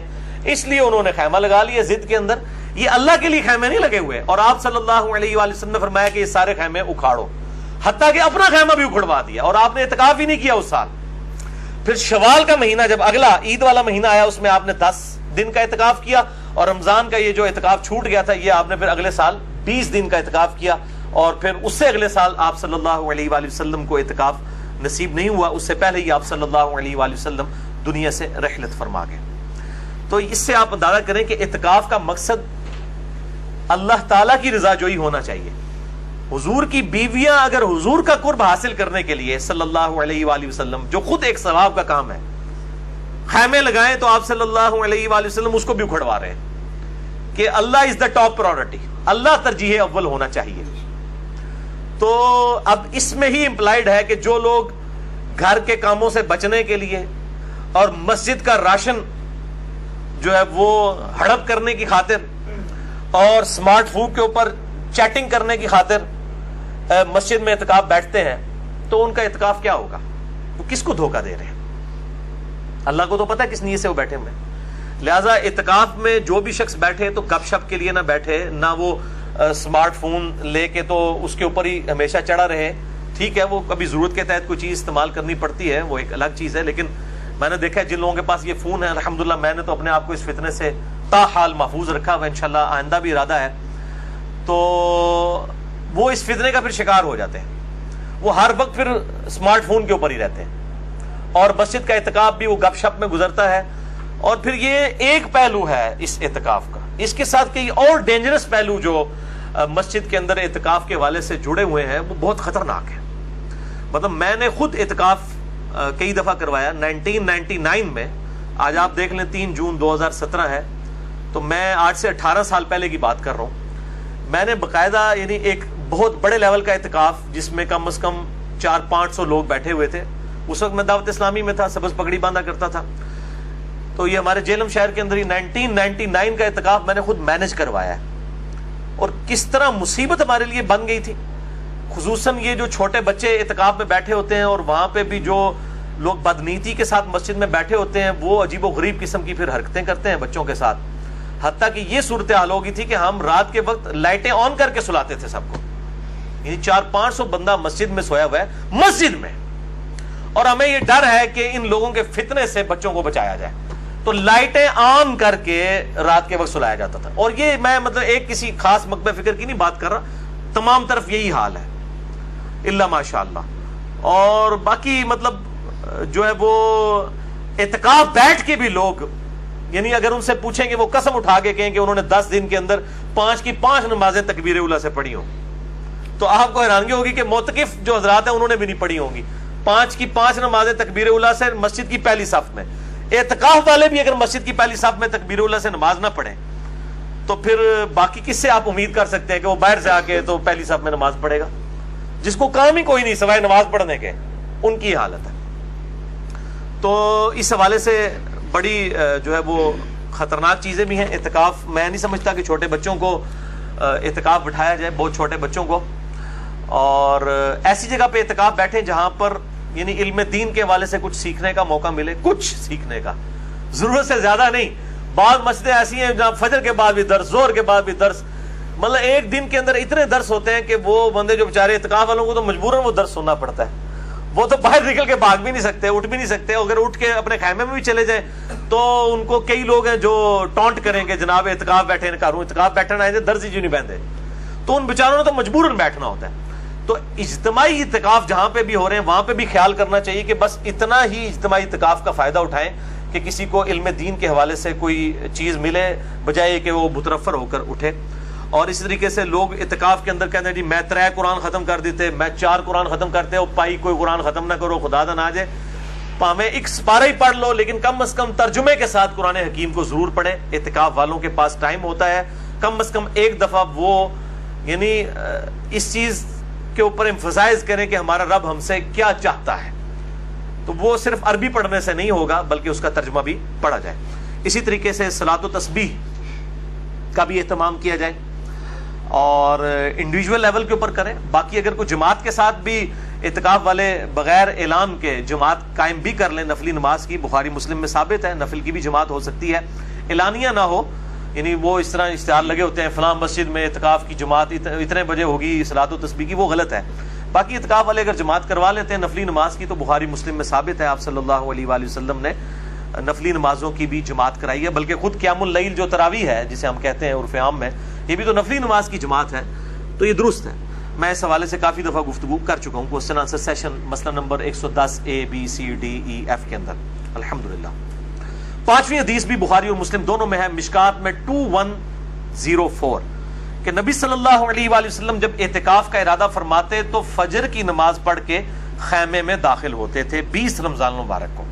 اس لیے انہوں نے خیمہ لگا لیا ضد کے اندر. یہ اللہ کے لیے خیمے نہیں لگے ہوئے. اور آپ صلی اللہ علیہ وآلہ وسلم نے فرمایا کہ یہ سارے خیمے اکھاڑو، حتیٰ کہ اپنا خیمہ بھی اکھڑوا دیا. اور آپ نے اعتکاف ہی نہیں کیا اس سال. پھر شوال کا مہینہ جب اگلا عید والا مہینہ آیا اس میں آپ نے 10 دن کا اعتکاف کیا، اور رمضان کا یہ جو اعتکاف چھوٹ گیا تھا یہ آپ نے پھر اگلے سال 20 دن کا اعتکاف کیا. اور پھر اس سے اگلے سال آپ صلی اللہ علیہ وآلہ وسلم کو اعتکاف نصیب نہیں ہوا، اس سے پہلے ہی آپ صلی اللہ علیہ وآلہ وسلم دنیا سے رحلت فرما گئے. تو اس سے آپ اندازہ کریں کہ اعتکاف کا مقصد اللہ تعالیٰ کی رضا جوئی ہونا چاہیے. حضور کی بیویاں اگر حضور کا قرب حاصل کرنے کے لیے صلی اللہ علیہ وآلہ وسلم، جو خود ایک ثواب کا کام ہے، خیمے لگائیں تو آپ صلی اللہ علیہ وآلہ وسلم اس کو بھی اکھڑوا رہے ہیں کہ اللہ از دا ٹاپ پرائورٹی، اللہ ترجیح اول ہونا چاہیے. تو اب اس میں ہی امپلائڈ ہے کہ جو لوگ گھر کے کاموں سے بچنے کے لیے اور مسجد کا راشن جو ہے وہ ہڑپ کرنے کی خاطر اور سمارٹ فون کے اوپر چیٹنگ کرنے کی خاطر مسجد میں اعتکاف بیٹھتے ہیں تو ان کا اعتکاف کیا ہوگا؟ وہ کس کو دھوکہ دے رہے ہیں؟ اللہ کو تو پتہ ہے کس نیت سے وہ بیٹھے ہوئے ہیں. لہٰذا اعتکاف میں جو بھی شخص بیٹھے تو گپ شپ کے لیے نہ بیٹھے, نہ وہ اسمارٹ فون لے کے تو اس کے اوپر ہی ہمیشہ چڑھا رہے. ٹھیک ہے, وہ کبھی ضرورت کے تحت کوئی چیز استعمال کرنی پڑتی ہے, وہ ایک الگ چیز ہے, لیکن میں نے دیکھا ہے جن لوگوں کے پاس یہ فون ہے الحمدللہ, میں نے تو اپنے آپ کو اس فتنے سے تاحال محفوظ رکھا ہوا, انشاءاللہ آئندہ بھی ارادہ ہے, تو وہ اس فتنے کا پھر شکار ہو جاتے ہیں. وہ ہر وقت پھر اسمارٹ فون کے اوپر ہی رہتے ہیں, اور مسجد کا اعتکاف بھی وہ گپ شپ میں گزرتا ہے. اور پھر یہ ایک پہلو ہے اس اعتکاف کا, اس کے ساتھ کئی اور ڈینجرس پہلو جو مسجد کے اندر اعتکاف کے حوالے سے جڑے ہوئے ہیں وہ بہت خطرناک ہے. مطلب میں نے خود اعتکاف کئی دفعہ کروایا 1999 میں. آج آپ دیکھ لیں 3 جون 2017 ہے, تو میں آج سے 18 سال پہلے کی بات کر رہا ہوں. میں نے باقاعدہ یعنی ایک بہت بڑے لیول کا اعتکاف جس میں کم از کم 400-500 لوگ بیٹھے ہوئے تھے. اس وقت میں دعوت اسلامی میں تھا, سبز پگڑی باندھا کرتا تھا. تو یہ ہمارے جیلم شہر کے اندر ہی 1999 کا اعتکاف میں نے خود مینج کروایا ہے. اور کس طرح مصیبت ہمارے لیے بن گئی تھی, خصوصاً یہ جو چھوٹے بچے اعتکاف میں بیٹھے ہوتے ہیں, اور وہاں پہ بھی جو لوگ بدنیتی کے ساتھ مسجد میں بیٹھے ہوتے ہیں وہ عجیب و غریب قسم کی پھر حرکتیں کرتے ہیں بچوں کے ساتھ. حتیٰ کہ یہ صورتحال ہو گئی تھی کہ ہم رات کے وقت لائٹیں آن کر کے سلاتے تھے سب کو. یعنی 400-500 بندہ مسجد میں سویا ہوا ہے, مسجد میں, اور ہمیں یہ ڈر ہے کہ ان لوگوں کے فتنے سے بچوں کو بچایا جائے, تو لائٹیں آن کر کے رات کے وقت سلایا جاتا تھا. اور یہ میں مطلب ایک کسی خاص مکتب فکر کی نہیں بات کر رہا, تمام طرف یہی حال ہے الا ماشاء اللہ. اور باقی مطلب جو ہے وہ اعتکاف بیٹھ کے بھی لوگ, یعنی اگر ان سے پوچھیں کہ وہ قسم اٹھا کے کہیں کہ انہوں نے 10 دن کے اندر 5 کی 5 نمازیں تکبیر اولیٰ سے پڑھی ہوں, تو آپ کو حیرانگی ہوگی کہ معتکف جو حضرات ہیں انہوں نے بھی نہیں پڑھی ہوں گی 5 کی 5 نمازیں تکبیر اولیٰ سے مسجد کی پہلی صف میں. اعتکاف والے بھی اگر مسجد کی پہلی صف میں تکبیر اولیٰ سے نماز نہ پڑھیں تو پھر باقی کس سے آپ امید کر سکتے ہیں کہ وہ باہر سے آ کے تو پہلی صف میں نماز پڑھے گا, جس کو کام ہی کوئی نہیں سوائے نماز پڑھنے کے. ان کی حالت ہے. تو اس حوالے سے بڑی جو ہے وہ خطرناک چیزیں بھی ہیں. اعتکاف میں نہیں سمجھتا کہ چھوٹے بچوں کو اعتکاف بٹھایا جائے, بہت چھوٹے بچوں کو, اور ایسی جگہ پہ اعتکاف بیٹھیں جہاں پر یعنی علم دین کے حوالے سے کچھ سیکھنے کا موقع ملے, کچھ سیکھنے کا, ضرورت سے زیادہ نہیں. بعض مسجدیں ایسی ہیں جہاں فجر کے بعد بھی درس, زہر کے بعد بھی درس, مطلب ایک دن کے اندر اتنے درس ہوتے ہیں کہ وہ بندے جو بیچارے اعتکاف والوں کو تو مجبوراً وہ درس سننا پڑتا ہے. وہ تو باہر نکل کے بھاگ بھی نہیں سکتے, اٹھ بھی نہیں سکتے. اگر اٹھ کے اپنے خیمے میں بھی چلے جائیں تو ان کو کئی لوگ ہیں جو ٹونٹ کریں گے, جناب اعتکاف بیٹھے ہیں, اعتکاف بیٹھنا ہے درس ہی کیوں نہیں بہندے. تو ان بیچاروں نے تو مجبوراً بیٹھنا ہوتا ہے. تو اجتماعی اعتکاف جہاں پہ بھی ہو رہے ہیں وہاں پہ بھی خیال کرنا چاہیے کہ بس اتنا ہی اجتماعی اعتکاف کا فائدہ اٹھائیں کہ کسی کو علم دین کے حوالے سے کوئی چیز ملے, بجائے کہ وہ مترفر ہو کر اٹھے. اور اسی طریقے سے لوگ اعتکاف کے اندر کہتے ہیں جی میں 3 قرآن ختم کر دیتے, میں 4 قرآن ختم کرتے, اور پائی کوئی قرآن ختم نہ کرو, خدا دا نہ جائے, پامیں ایک سپارہ ہی پڑھ لو, لیکن کم از کم ترجمے کے ساتھ قرآن حکیم کو ضرور پڑھیں. اعتکاف والوں کے پاس ٹائم ہوتا ہے, کم از کم ایک دفعہ وہ یعنی اس چیز کے اوپر امفسائز کریں کہ ہمارا رب ہم سے کیا چاہتا ہے. تو وہ صرف عربی پڑھنے سے نہیں ہوگا بلکہ اس کا ترجمہ بھی پڑھا جائے. اسی طریقے سے صلاۃ و تسبیح کا بھی اہتمام کیا جائے, اور انڈیویجول لیول کے اوپر کریں. باقی اگر کوئی جماعت کے ساتھ بھی اعتکاف والے بغیر اعلان کے جماعت قائم بھی کر لیں نفلی نماز کی, بخاری مسلم میں ثابت ہے نفل کی بھی جماعت ہو سکتی ہے, اعلانیہ نہ ہو. یعنی وہ اس طرح اشتہار لگے ہوتے ہیں فلاں مسجد میں اعتکاف کی جماعت اتنے بجے ہوگی صلاۃ و تسبیح کی, وہ غلط ہے. باقی اعتکاف والے اگر جماعت کروا لیتے ہیں نفلی نماز کی تو بخاری مسلم میں ثابت ہے آپ صلی اللہ علیہ وآلہ وسلم نے نفلی نمازوں کی بھی جماعت کرائی ہے. بلکہ خود قیام اللیل جو تراویح ہے جسے ہم کہتے ہیں عرف عام میں, یہ بھی تو نفلی نماز کی جماعت ہے. تو یہ درست ہے. میں اس حوالے سے کافی دفعہ گفتگو کر چکا ہوں کوسچن آنسر سیشن مسئلہ نمبر 110 A-B-C-D-E-F کے اندر الحمدللہ. 5ویں حدیث بھی بخاری اور مسلم دونوں میں ہے, مشکات میں 2104 کہ نبی صلی اللہ علیہ وآلہ وسلم جب اعتکاف کا ارادہ فرماتے تو فجر کی نماز پڑھ کے خیمے میں داخل ہوتے تھے 20 رمضان مبارک کو.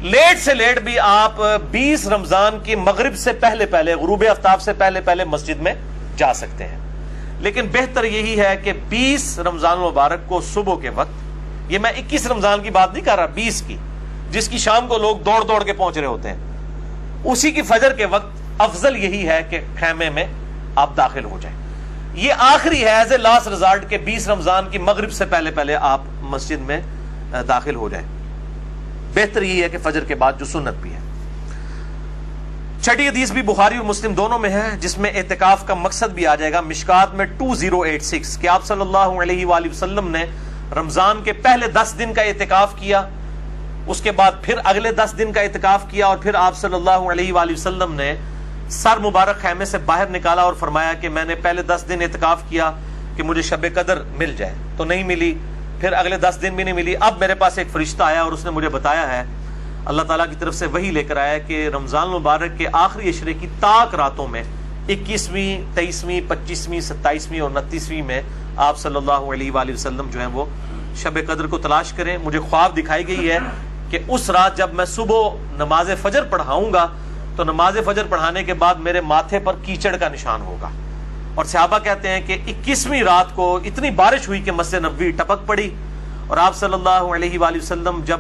لیٹ سے لیٹ بھی آپ 20 رمضان کی مغرب سے پہلے پہلے, غروب آفتاب سے پہلے پہلے مسجد میں جا سکتے ہیں. لیکن بہتر یہی ہے کہ 20 رمضان مبارک کو صبح کے وقت, یہ میں 21 رمضان کی بات نہیں کر رہا, 20 کی, جس کی شام کو لوگ دوڑ دوڑ کے پہنچ رہے ہوتے ہیں, اسی کی فجر کے وقت افضل یہی ہے کہ خیمے میں آپ داخل ہو جائیں. یہ آخری ہے ایز اے لاسٹ ریزالٹ کے 20 رمضان کی مغرب سے پہلے پہلے آپ مسجد میں داخل ہو جائیں. بہتر یہ ہے کہ فجر کے بعد جو سنت بھی ہے. چھٹی حدیث بھی بخاری اور مسلم دونوں میں ہے جس میں اعتکاف کا مقصد بھی آ جائے گا. مشکات میں 2086 کہ آپ صلی اللہ علیہ وآلہ وسلم نے رمضان کے پہلے 10 دن کا اعتکاف کیا, اس کے بعد پھر اگلے 10 دن کا اعتکاف کیا, اور پھر آپ صلی اللہ علیہ وآلہ وسلم نے سر مبارک خیمے سے باہر نکالا اور فرمایا کہ میں نے پہلے 10 دن اعتکاف کیا کہ مجھے شب قدر مل جائے, تو نہیں ملی, پھر اگلے 10 دن بھی نہیں ملی. اب میرے پاس ایک فرشتہ آیا اور اس نے مجھے بتایا ہے, اللہ تعالیٰ کی طرف سے وحی لے کر آیا کہ رمضان المبارک کے آخری عشرے کی طاق راتوں میں 21ویں 23ویں 25ویں 27ویں اور 29ویں میں آپ صلی اللہ علیہ وآلہ وسلم جو ہیں وہ شب قدر کو تلاش کریں. مجھے خواب دکھائی گئی ہے کہ اس رات جب میں صبح نماز فجر پڑھاؤں گا تو نماز فجر پڑھانے کے بعد میرے ماتھے پر کیچڑ کا نشان ہوگا. اور صحابہ کہتے ہیں کہ 21ویں رات کو اتنی بارش ہوئی کہ مسجد نبوی ٹپک پڑی, اور آپ صلی اللہ علیہ وآلہ وسلم جب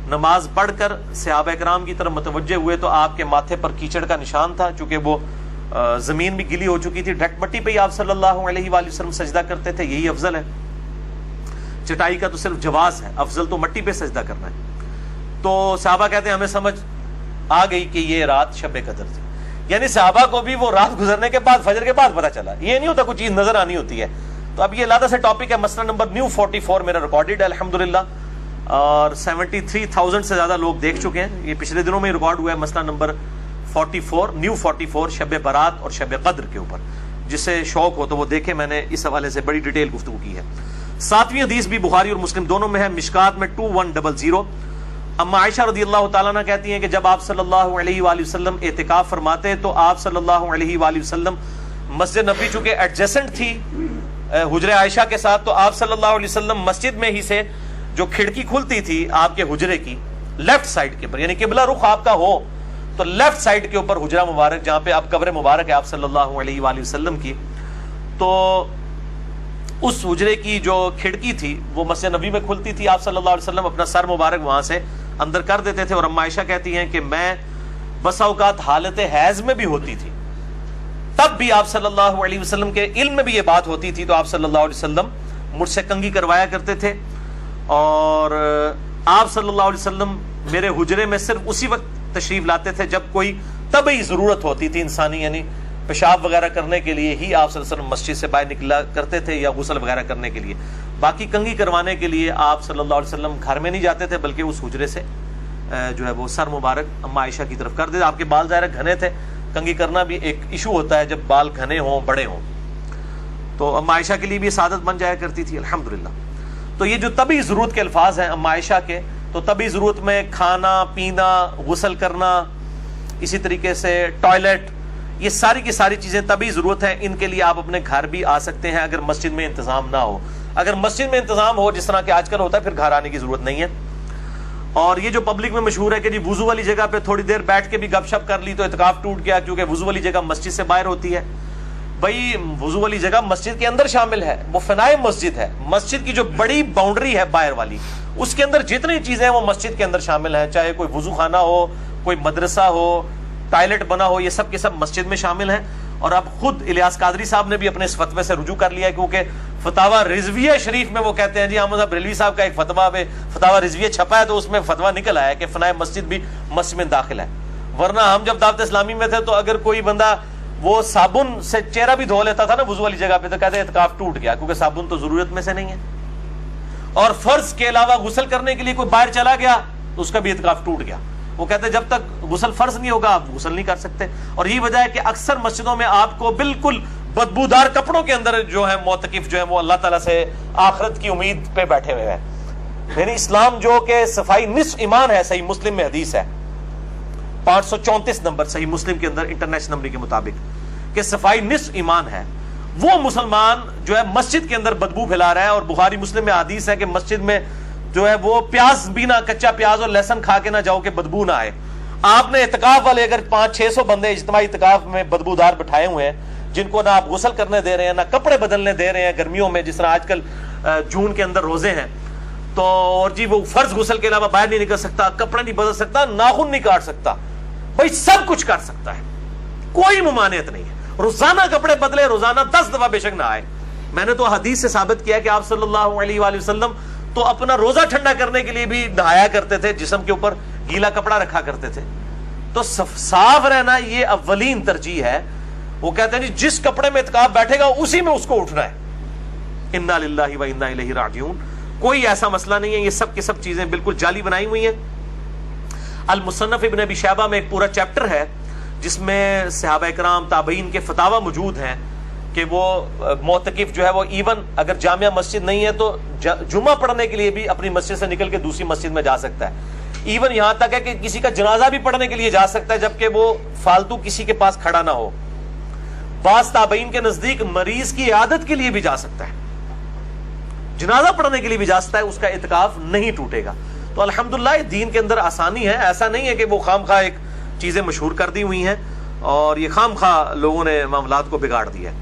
نماز پڑھ کر صحابہ کرام کی طرف متوجہ ہوئے تو آپ کے ماتھے پر کیچڑ کا نشان تھا, چونکہ وہ زمین بھی گلی ہو چکی تھی. ڈھک مٹی پہ ہی آپ صلی اللہ علیہ وآلہ وسلم سجدہ کرتے تھے, یہی افضل ہے. چٹائی کا تو صرف جواز ہے, افضل تو مٹی پہ سجدہ کرنا ہے. تو صحابہ کہتے ہیں ہمیں سمجھ آ گئی کہ یہ رات شب قدر تھی. یعنی صحابہ کو بھی وہ رات گزرنے کے بعد فجر کے بعد پتہ چلا, یہ نہیں ہوتا کوئی چیز نظر آنی ہوتی ہے. تو اب یہ علیحدہ سے ٹاپک ہے. مسئلہ نمبر نیو 44 میرا ریکارڈڈ ہے الحمدللہ, اور 73,000 سے زیادہ لوگ دیکھ چکے ہیں. یہ پچھلے دنوں میں ریکارڈ ہوا ہے مسئلہ نمبر 44 نیو 44 شب برات اور شب قدر کے اوپر. جسے شوق ہو تو وہ دیکھے, میں نے اس حوالے سے بڑی ڈیٹیل گفتگو کی ہے. 7ویں حدیث بھی بخاری اور مسلم دونوں میں ہے. مشکات میں 2100 اما عائشہ رضی اللہ تعالیٰ عنہ کہتی ہیں کہ جب آپ صلی اللہ علیہ وآلہ وسلم اعتکاف فرماتے تو آپ صلی اللہ علیہ وآلہ وسلم مسجد نبوی چونکہ ایڈجسنٹ تھی حجرہ عائشہ کے ساتھ, تو آپ صلی اللہ علیہ وسلم مسجد میں ہی سے جو کھڑکی کھلتی تھی آپ کے حجرے کی لیفٹ سائڈ کے اوپر, یعنی قبلہ رخ آپ کا ہو تو لیفٹ سائڈ کے اوپر حجرہ مبارک جہاں پہ آپ قبر مبارک ہے آپ صلی اللہ علیہ وآلہ وسلم کی, تو اس حجرے کی جو کھڑکی تھی وہ مسجد نبی میں کھلتی تھی. آپ صلی اللہ علیہ وسلم اپنا سر مبارک وہاں سے اندر کر دیتے تھے. اور اما عائشہ کہتی ہیں کہ میں بسا اوقات حالت حیض میں بھی ہوتی تھی, تب بھی آپ صلی اللہ علیہ وسلم کے علم میں بھی یہ بات ہوتی تھی, تو آپ صلی اللہ علیہ وسلم مجھ سے کنگھی کروایا کرتے تھے. اور آپ صلی اللہ علیہ وسلم میرے حجرے میں صرف اسی وقت تشریف لاتے تھے جب کوئی طبعی ضرورت ہوتی تھی انسانی, یعنی پیشاب وغیرہ کرنے کے لیے ہی آپ صلی اللہ علیہ وسلم مسجد سے باہر نکلا کرتے تھے, یا غسل وغیرہ کرنے کے لیے. باقی کنگھی کروانے کے لیے آپ صلی اللہ علیہ وسلم گھر میں نہیں جاتے تھے, بلکہ اس حجرے سے جو ہے وہ سر مبارک اما عائشہ کی طرف کر دیتے. آپ کے بال ظاہر گھنے تھے, کنگھی کرنا بھی ایک ایشو ہوتا ہے جب بال گھنے ہوں بڑے ہوں, تو اما عائشہ کے لیے بھی سعادت بن جایا کرتی تھی الحمدللہ. تو یہ جو طبعی ضرورت کے الفاظ ہیں اما عائشہ کے, تو طبعی ضرورت میں کھانا پینا, غسل کرنا, اسی طریقے سے ٹوائلٹ, یہ ساری کی ساری چیزیں طبعی ضرورت ہیں. ان کے لیے آپ اپنے گھر بھی آ سکتے ہیں اگر مسجد میں انتظام نہ ہو. اگر مسجد میں انتظام ہو جس طرح کہ آج کل ہوتا ہے پھر گھر آنے کی ضرورت نہیں ہے. اور یہ جو پبلک میں مشہور ہے کہ جی وضو والی جگہ پہ تھوڑی دیر بیٹھ کے بھی گپ شپ کر لی تو اعتکاف ٹوٹ گیا, کیونکہ وضو والی جگہ مسجد سے باہر ہوتی ہے. بھائی وضو والی جگہ مسجد کے اندر شامل ہے, وہ فنائے مسجد ہے. مسجد کی جو بڑی باؤنڈری ہے باہر والی, اس کے اندر جتنی چیزیں ہیں وہ مسجد کے اندر شامل ہیں, چاہے کوئی وضو خانہ ہو, کوئی مدرسہ ہو, ٹائلٹ بنا ہو, یہ سب کے سب مسجد میں شامل ہیں. اور اب خود الیاس قادری صاحب نے بھی اپنے اس فتوے سے رجوع کر لیا ہے, کیونکہ فتاوی رضویہ شریف میں وہ کہتے ہیں جی احمد صاحب بریلوی صاحب کا ایک فتاوی رضویہ چھپا ہے, تو اس میں فتویٰ نکل آیا کہ فنائے مسجد بھی مسجد میں داخل ہے. ورنہ ہم جب دعوت اسلامی میں تھے تو اگر کوئی بندہ وہ صابن سے چہرہ بھی دھو لیتا تھا نا وضو والی جگہ پہ, تو کہتے ہیں اعتکاف ٹوٹ گیا, کیونکہ صابن تو ضرورت میں سے نہیں ہے. اور فرض کے علاوہ غسل کرنے کے لیے کوئی باہر چلا گیا تو اس کا بھی اعتکاف ٹوٹ گیا. وہ کہتے ہیں جب تک غسل فرض نہیں ہوگا آپ غسل نہیں کر سکتے. اور یہی وجہ ہے کہ اکثر مسجدوں میں آپ کو بالکل بدبودار کپڑوں کے اندر جو ہے معتکف جو ہے وہ اللہ تعالیٰ سے آخرت کی امید پہ بیٹھے ہوئے ہیں. یعنی اسلام جو کہ صفائی نصف ایمان ہے, صحیح مسلم میں حدیث ہے 534 نمبر صحیح مسلم کے اندر انٹرنیشنل نمبر کے مطابق کہ صفائی نصف ایمان ہے, وہ مسلمان جو ہے مسجد کے اندر بدبو پھیلا رہا ہے. اور بخاری مسلم میں حدیث ہے کہ مسجد میں جو ہے وہ پیاز بھی نہ, کچا پیاز اور لہسن کھا کے نہ جاؤ کہ بدبو نہ آئے. آپ نے اعتکاف والے اگر 500-600 بندے اجتماعی اعتکاف میں بدبودار بٹھائے ہوئے ہیں, جن کو نہ آپ غسل کرنے دے رہے ہیں نہ کپڑے بدلنے دے رہے ہیں گرمیوں میں, جس طرح آج کل جون کے اندر روزے ہیں, تو اور جی وہ فرض غسل کے علاوہ باہر نہیں نکل سکتا, کپڑے نہیں بدل سکتا, ناخن نہیں کاٹ سکتا, بھائی سب کچھ کر سکتا ہے, کوئی ممانعت نہیں ہے. روزانہ کپڑے بدلے, روزانہ 10 دفعہ بے شک نہائے. میں نے تو حدیث سے ثابت کیا کہ آپ صلی اللہ علیہ وآلہ وسلم تو اپنا روزہ ٹھنڈا کرنے کے لیے بھی نہایا کرتے تھے, جسم کے اوپر گیلا کپڑا رکھا کرتے تھے. تو صاف رہنا یہ اولین ترجیح ہے. وہ کہتے ہیں جی جس کپڑے میں اعتکاف بیٹھے گا اسی میں اس کو اٹھنا ہے. انا للہ و انا الیہ راجعون. کوئی ایسا مسئلہ نہیں ہے, یہ سب کی سب چیزیں بالکل جعلی بنائی ہوئی ہیں. المصنف ابن ابی شیبہ میں ایک پورا چیپٹر ہے جس میں صحابہ کرام تابعین کے فتاوی موجود ہیں کہ وہ معتکف جو ہے وہ ایون اگر جامعہ مسجد نہیں ہے تو جمعہ پڑھنے کے لیے بھی اپنی مسجد سے نکل کے دوسری مسجد میں جا سکتا ہے. ایون یہاں تک ہے کہ کسی کا جنازہ بھی پڑھنے کے لیے جا سکتا ہے جبکہ وہ فالتو کسی کے پاس کھڑا نہ ہو. بعض تابعین کے نزدیک مریض کی عیادت کے لیے بھی جا سکتا ہے, جنازہ پڑھنے کے لیے بھی جا سکتا ہے, اس کا اعتکاف نہیں ٹوٹے گا. تو الحمدللہ دین کے اندر آسانی ہے. ایسا نہیں ہے کہ وہ خام خواہ ایک چیزیں مشہور کر دی ہوئی ہیں اور یہ خام خواہ لوگوں نے معاملات کو بگاڑ دیا ہے.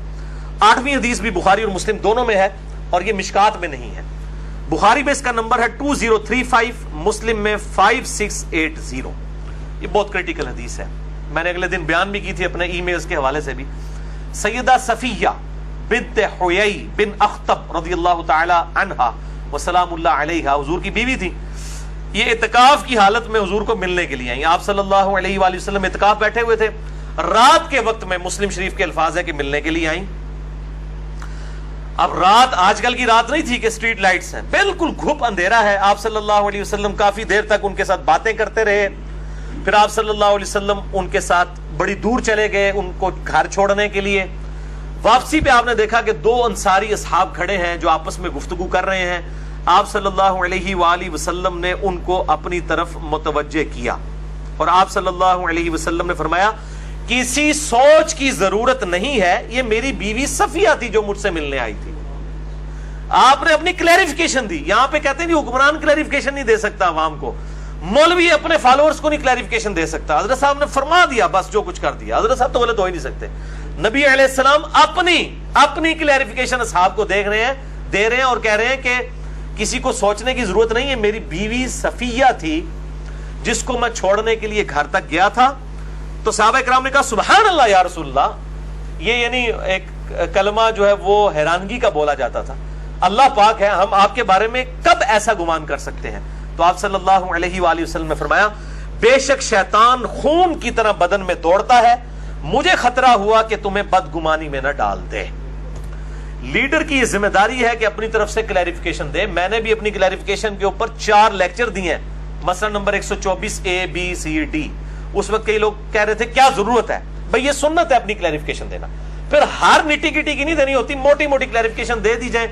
8ویں حدیث بھی بخاری اور مسلم دونوں میں ہے اور یہ مشکات میں نہیں ہے. بخاری میں اس کا نمبر ہے 2035, مسلم میں 5680. یہ بہت کریٹیکل حدیث ہے. میں نے اگلے دن بیان بھی کی تھی اپنے ای میلز کے حوالے سے بھی. سیدہ صفیہ بنت حیی بن اخطب رضی اللہ تعالی عنہا وسلام اللہ علیہا حضور کی بیوی تھی. یہ اعتکاف کی حالت میں حضور کو ملنے کے لیے آئیں. آپ صلی اللہ علیہ وآلہ وسلم اعتکاف بیٹھے ہوئے تھے. رات کے وقت میں مسلم شریف کے الفاظ ہے کہ ملنے کے لیے آئیں. اب رات آج کل کی رات نہیں تھی کہ اسٹریٹ لائٹس ہیں, بالکل گھپ اندھیرا ہے. آپ صلی اللہ علیہ وسلم کافی دیر تک ان کے ساتھ باتیں کرتے رہے. پھر آپ صلی اللہ علیہ وسلم ان کے ساتھ بڑی دور چلے گئے ان کو گھر چھوڑنے کے لیے. واپسی پہ آپ نے دیکھا کہ 2 انصاری اصحاب کھڑے ہیں جو آپس میں گفتگو کر رہے ہیں. آپ صلی اللہ علیہ وآلہ وسلم نے ان کو اپنی طرف متوجہ کیا اور آپ صلی اللہ علیہ وسلم نے فرمایا کسی سوچ کی ضرورت نہیں ہے, یہ میری بیوی صفیہ تھی جو مجھ سے ملنے آئی تھی. آپ نے اپنی کلیریفیکیشن دی. یہاں پہ کہتے ہیں حکمران کلیریفیکیشن نہیں دے سکتا عوام کو, مولوی اپنے فالوورز کو نہیں کلیریفیکیشن دے سکتا. حضرت صاحب نے فرما دیا, بس جو کچھ کر دیا. حضرت صاحب تو غلط ہو ہی نہیں سکتے. نبی علیہ السلام اپنی کلیریفیکیشن اصحاب کو دے رہے ہیں اور کہہ رہے ہیں کہ کسی کو سوچنے کی ضرورت نہیں ہے, میری بیوی صفیہ تھی جس کو میں چھوڑنے کے لیے گھر تک گیا تھا. تو صحابہ کرام نے کہا سبحان اللہ یا رسول اللہ. یہ یعنی ایک کلمہ جو ہے وہ حیرانگی کا بولا جاتا تھا. اللہ پاک ہے, ہم آپ کے بارے میں کب ایسا گمان کر سکتے ہیں. تو آپ صلی اللہ علیہ وآلہ وسلم نے فرمایا بے شک شیطان خون کی طرح بدن میں دوڑتا ہے, مجھے خطرہ ہوا کہ تمہیں بدگمانی میں نہ ڈال دے. لیڈر کی یہ ذمہ داری ہے کہ اپنی طرف سے کلیریفیکیشن دے. میں نے بھی اپنی کلیریفیکیشن کے اوپر 4 لیکچر دیے ہیں, مثلا number 124 A B C D. اس وقت کئی لوگ کہہ رہے تھے کیا ضرورت ہے بھئی, یہ سنت ہے اپنی کلیریفیکیشن دینا. پھر ہر نٹی گٹی کی نہیں دینی ہوتی, موٹی موٹی کلیریفیکیشن دے دی جائیں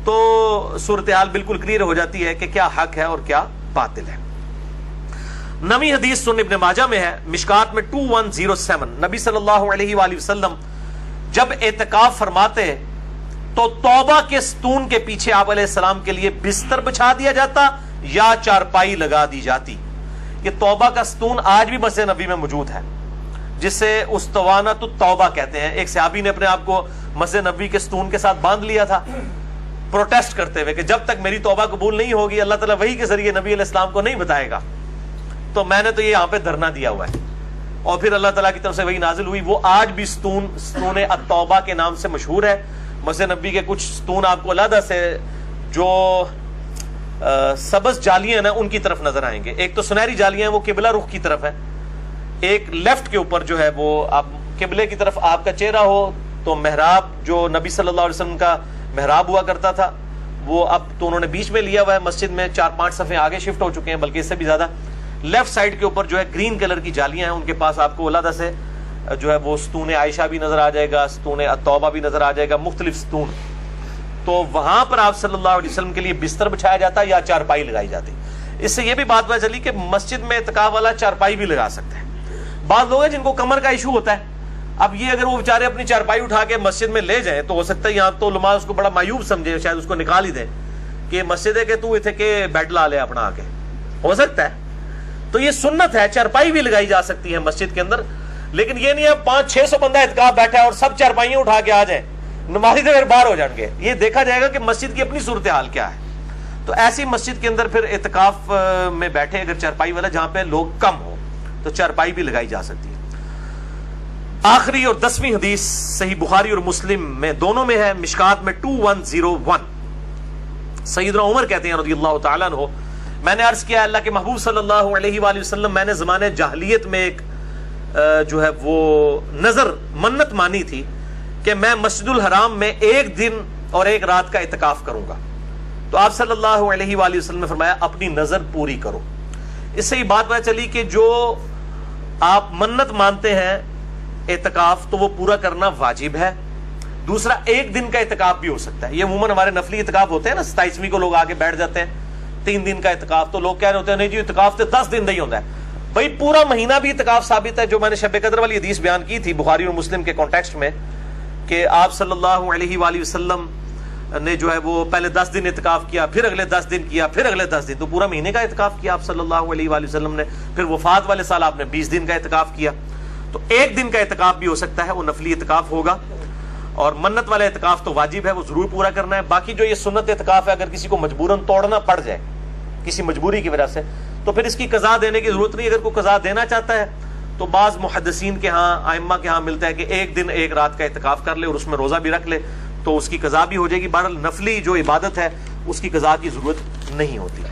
تو صورتحال بالکل کلیئر ہو جاتی ہے کہ کیا حق ہے اور کیا باطل ہے. 9ویں حدیث سنن ابن ماجہ میں ہے, مشکات میں 2107. نبی صلی اللہ علیہ وآلہ وسلم جب اعتکاف فرماتے تو توبہ کے ستون کے پیچھے آپ علیہ السلام کے لیے بستر بچھا دیا جاتا یا چارپائی لگا دی جاتی. یہ توبہ کا ستون آج بھی مسجد نبوی میں موجود ہے جسے استوانۃ التوبہ کہتے ہیں. ایک صحابی نے اپنے آپ کو مسجد نبوی کے ستون کے ساتھ باندھ لیا تھا پروٹیسٹ کرتے ہوئے کہ جب تک میری توبہ قبول نہیں ہوگی اللہ تعالیٰ وحی کے ذریعے نبی علیہ السلام کو نہیں بتائے گا. تو میں نے تو یہ یہاں پہ دھرنا دیا ہوا ہے اور پھر اللہ تعالیٰ کی طرف سے وحی نازل ہوئی. وہ آج بھی ستون التوبہ کے نام سے مشہور ہے. مسجد نبی کے کچھ ستون آپ کو علیحدہ سے جو سبز جالیاں ہیں ان کی طرف نظر آئیں گے. ایک تو سنہری جالیاں ہیں وہ قبلہ رخ کی طرف ہے, ایک لیفٹ کے اوپر جو ہے وہ آپ قبلے کی طرف آپ کا چہرہ ہو تو محراب جو نبی صلی اللہ علیہ وسلم کا محراب ہوا کرتا تھا وہ اب تو انہوں نے بیچ میں لیا ہوا ہے, مسجد میں 4-5 صفیں آگے شفٹ ہو چکے ہیں بلکہ اس سے بھی زیادہ. لیفٹ سائڈ کے اوپر جو ہے گرین کلر کی جالیاں ہیں ان کے پاس آپ کو علیحدہ سے جو ہے وہ ستون عائشہ بھی نظر آ جائے گا, ستون التوبہ بھی نظر آ جائے گا, مختلف ستون. تو وہاں پر آپ صلی اللہ علیہ وسلم کے لیے بستر بچھایا جاتا یا چارپائی لگائی جاتی. اس سے یہ بھی بات پتہ چلی کہ مسجد میں اعتکاف والا چارپائی بھی لگا سکتا ہے. بعض لوگ ہیں جن کو کمر کا ایشو ہوتا ہے, اب یہ اگر وہ بیچارے اپنی چارپائی اٹھا کے مسجد میں لے جائیں تو ہو سکتا ہے یہاں تو علماء اس کو بڑا معیوب سمجھے, شاید اس کو نکال ہی دیں کہ مسجد ہے کہ تو اتنے کے بیڈ لا لے اپنا آ کے, ہو سکتا ہے. تو یہ سنت ہے, چارپائی بھی لگائی جا سکتی ہے مسجد کے اندر, لیکن یہ نہیں ہے 500-600 بندہ اعتکاف بیٹھا ہے اور سب چارپائیاں اٹھا کے آ جائیں, نمازی تو پھر باہر ہو جائیں گے. یہ دیکھا جائے گا کہ مسجد کی اپنی صورتحال کیا ہے. تو ایسی مسجد کے اندر پھر اعتکاف میں بیٹھے اگر چارپائی والا جہاں پہ لوگ کم ہو تو چارپائی بھی لگائی جا سکتی ہے. آخری اور 10ویں حدیث صحیح بخاری اور مسلم میں دونوں میں ہے، مشکات میں 2101. سیدنا عمر کہتے ہیں رضی اللہ تعالیٰ عنہ، میں نے عرض کیا اللہ کے محبوب صلی اللہ علیہ وآلہ وسلم، میں نے زمانے جاہلیت میں ایک جو ہے وہ نظر منت مانی تھی کہ میں مسجد الحرام میں 1 دن اور 1 رات کا اعتکاف کروں گا. تو آپ صلی اللہ علیہ وآلہ وسلم نے فرمایا اپنی نظر پوری کرو. اس سے یہ بات پتہ چلی کہ جو آپ منت مانتے ہیں اعتکاف تو وہ پورا کرنا واجب ہے. دوسرا 1 دن کا اعتکاف بھی ہو سکتا ہے. یہ عموماً ہمارے نفلی اعتکاف ہوتے ہیں نا، 27ویں کو لوگ آگے بیٹھ جاتے ہیں 3 دن کا اعتکاف، تو لوگ کہہ رہے ہوتے ہیں نہیں جی اعتکاف تو 10 دن نہیں ہوتا ہے. بھائی پورا مہینہ بھی اعتکاف ثابت ہے. جو میں نے شب قدر والی حدیث بیان کی تھی بخاری اور مسلم کے کانٹیکسٹ میں کہ آپ صلی اللہ علیہ وآلہ وسلم نے جو ہے وہ پہلے 10 دن اعتکاف کیا، پھر اگلے 10 دن کیا، پھر اگلے 10 دن، تو پورا مہینے کا اعتکاف کیا آپ صلی اللہ علیہ وآلہ وسلم نے. پھر وفات والے سال آپ نے 20 دن کا اعتکاف کیا. تو 1 دن کا اعتکاف بھی ہو سکتا ہے، وہ نفلی اعتکاف ہوگا. اور منت والا اعتکاف تو واجب ہے، وہ ضرور پورا کرنا ہے. باقی جو یہ سنت اعتکاف ہے، اگر کسی کو مجبوراً توڑنا پڑ جائے کسی مجبوری کی وجہ سے، تو پھر اس کی قضا دینے کی ضرورت نہیں. اگر کوئی قضا دینا چاہتا ہے تو بعض محدثین کے ہاں، ائمہ کے ہاں ملتا ہے کہ 1 دن 1 رات کا اعتکاف کر لے اور اس میں روزہ بھی رکھ لے تو اس کی قضا بھی ہو جائے گی. بہرحال نفلی جو عبادت ہے اس کی قضا کی ضرورت نہیں ہوتی.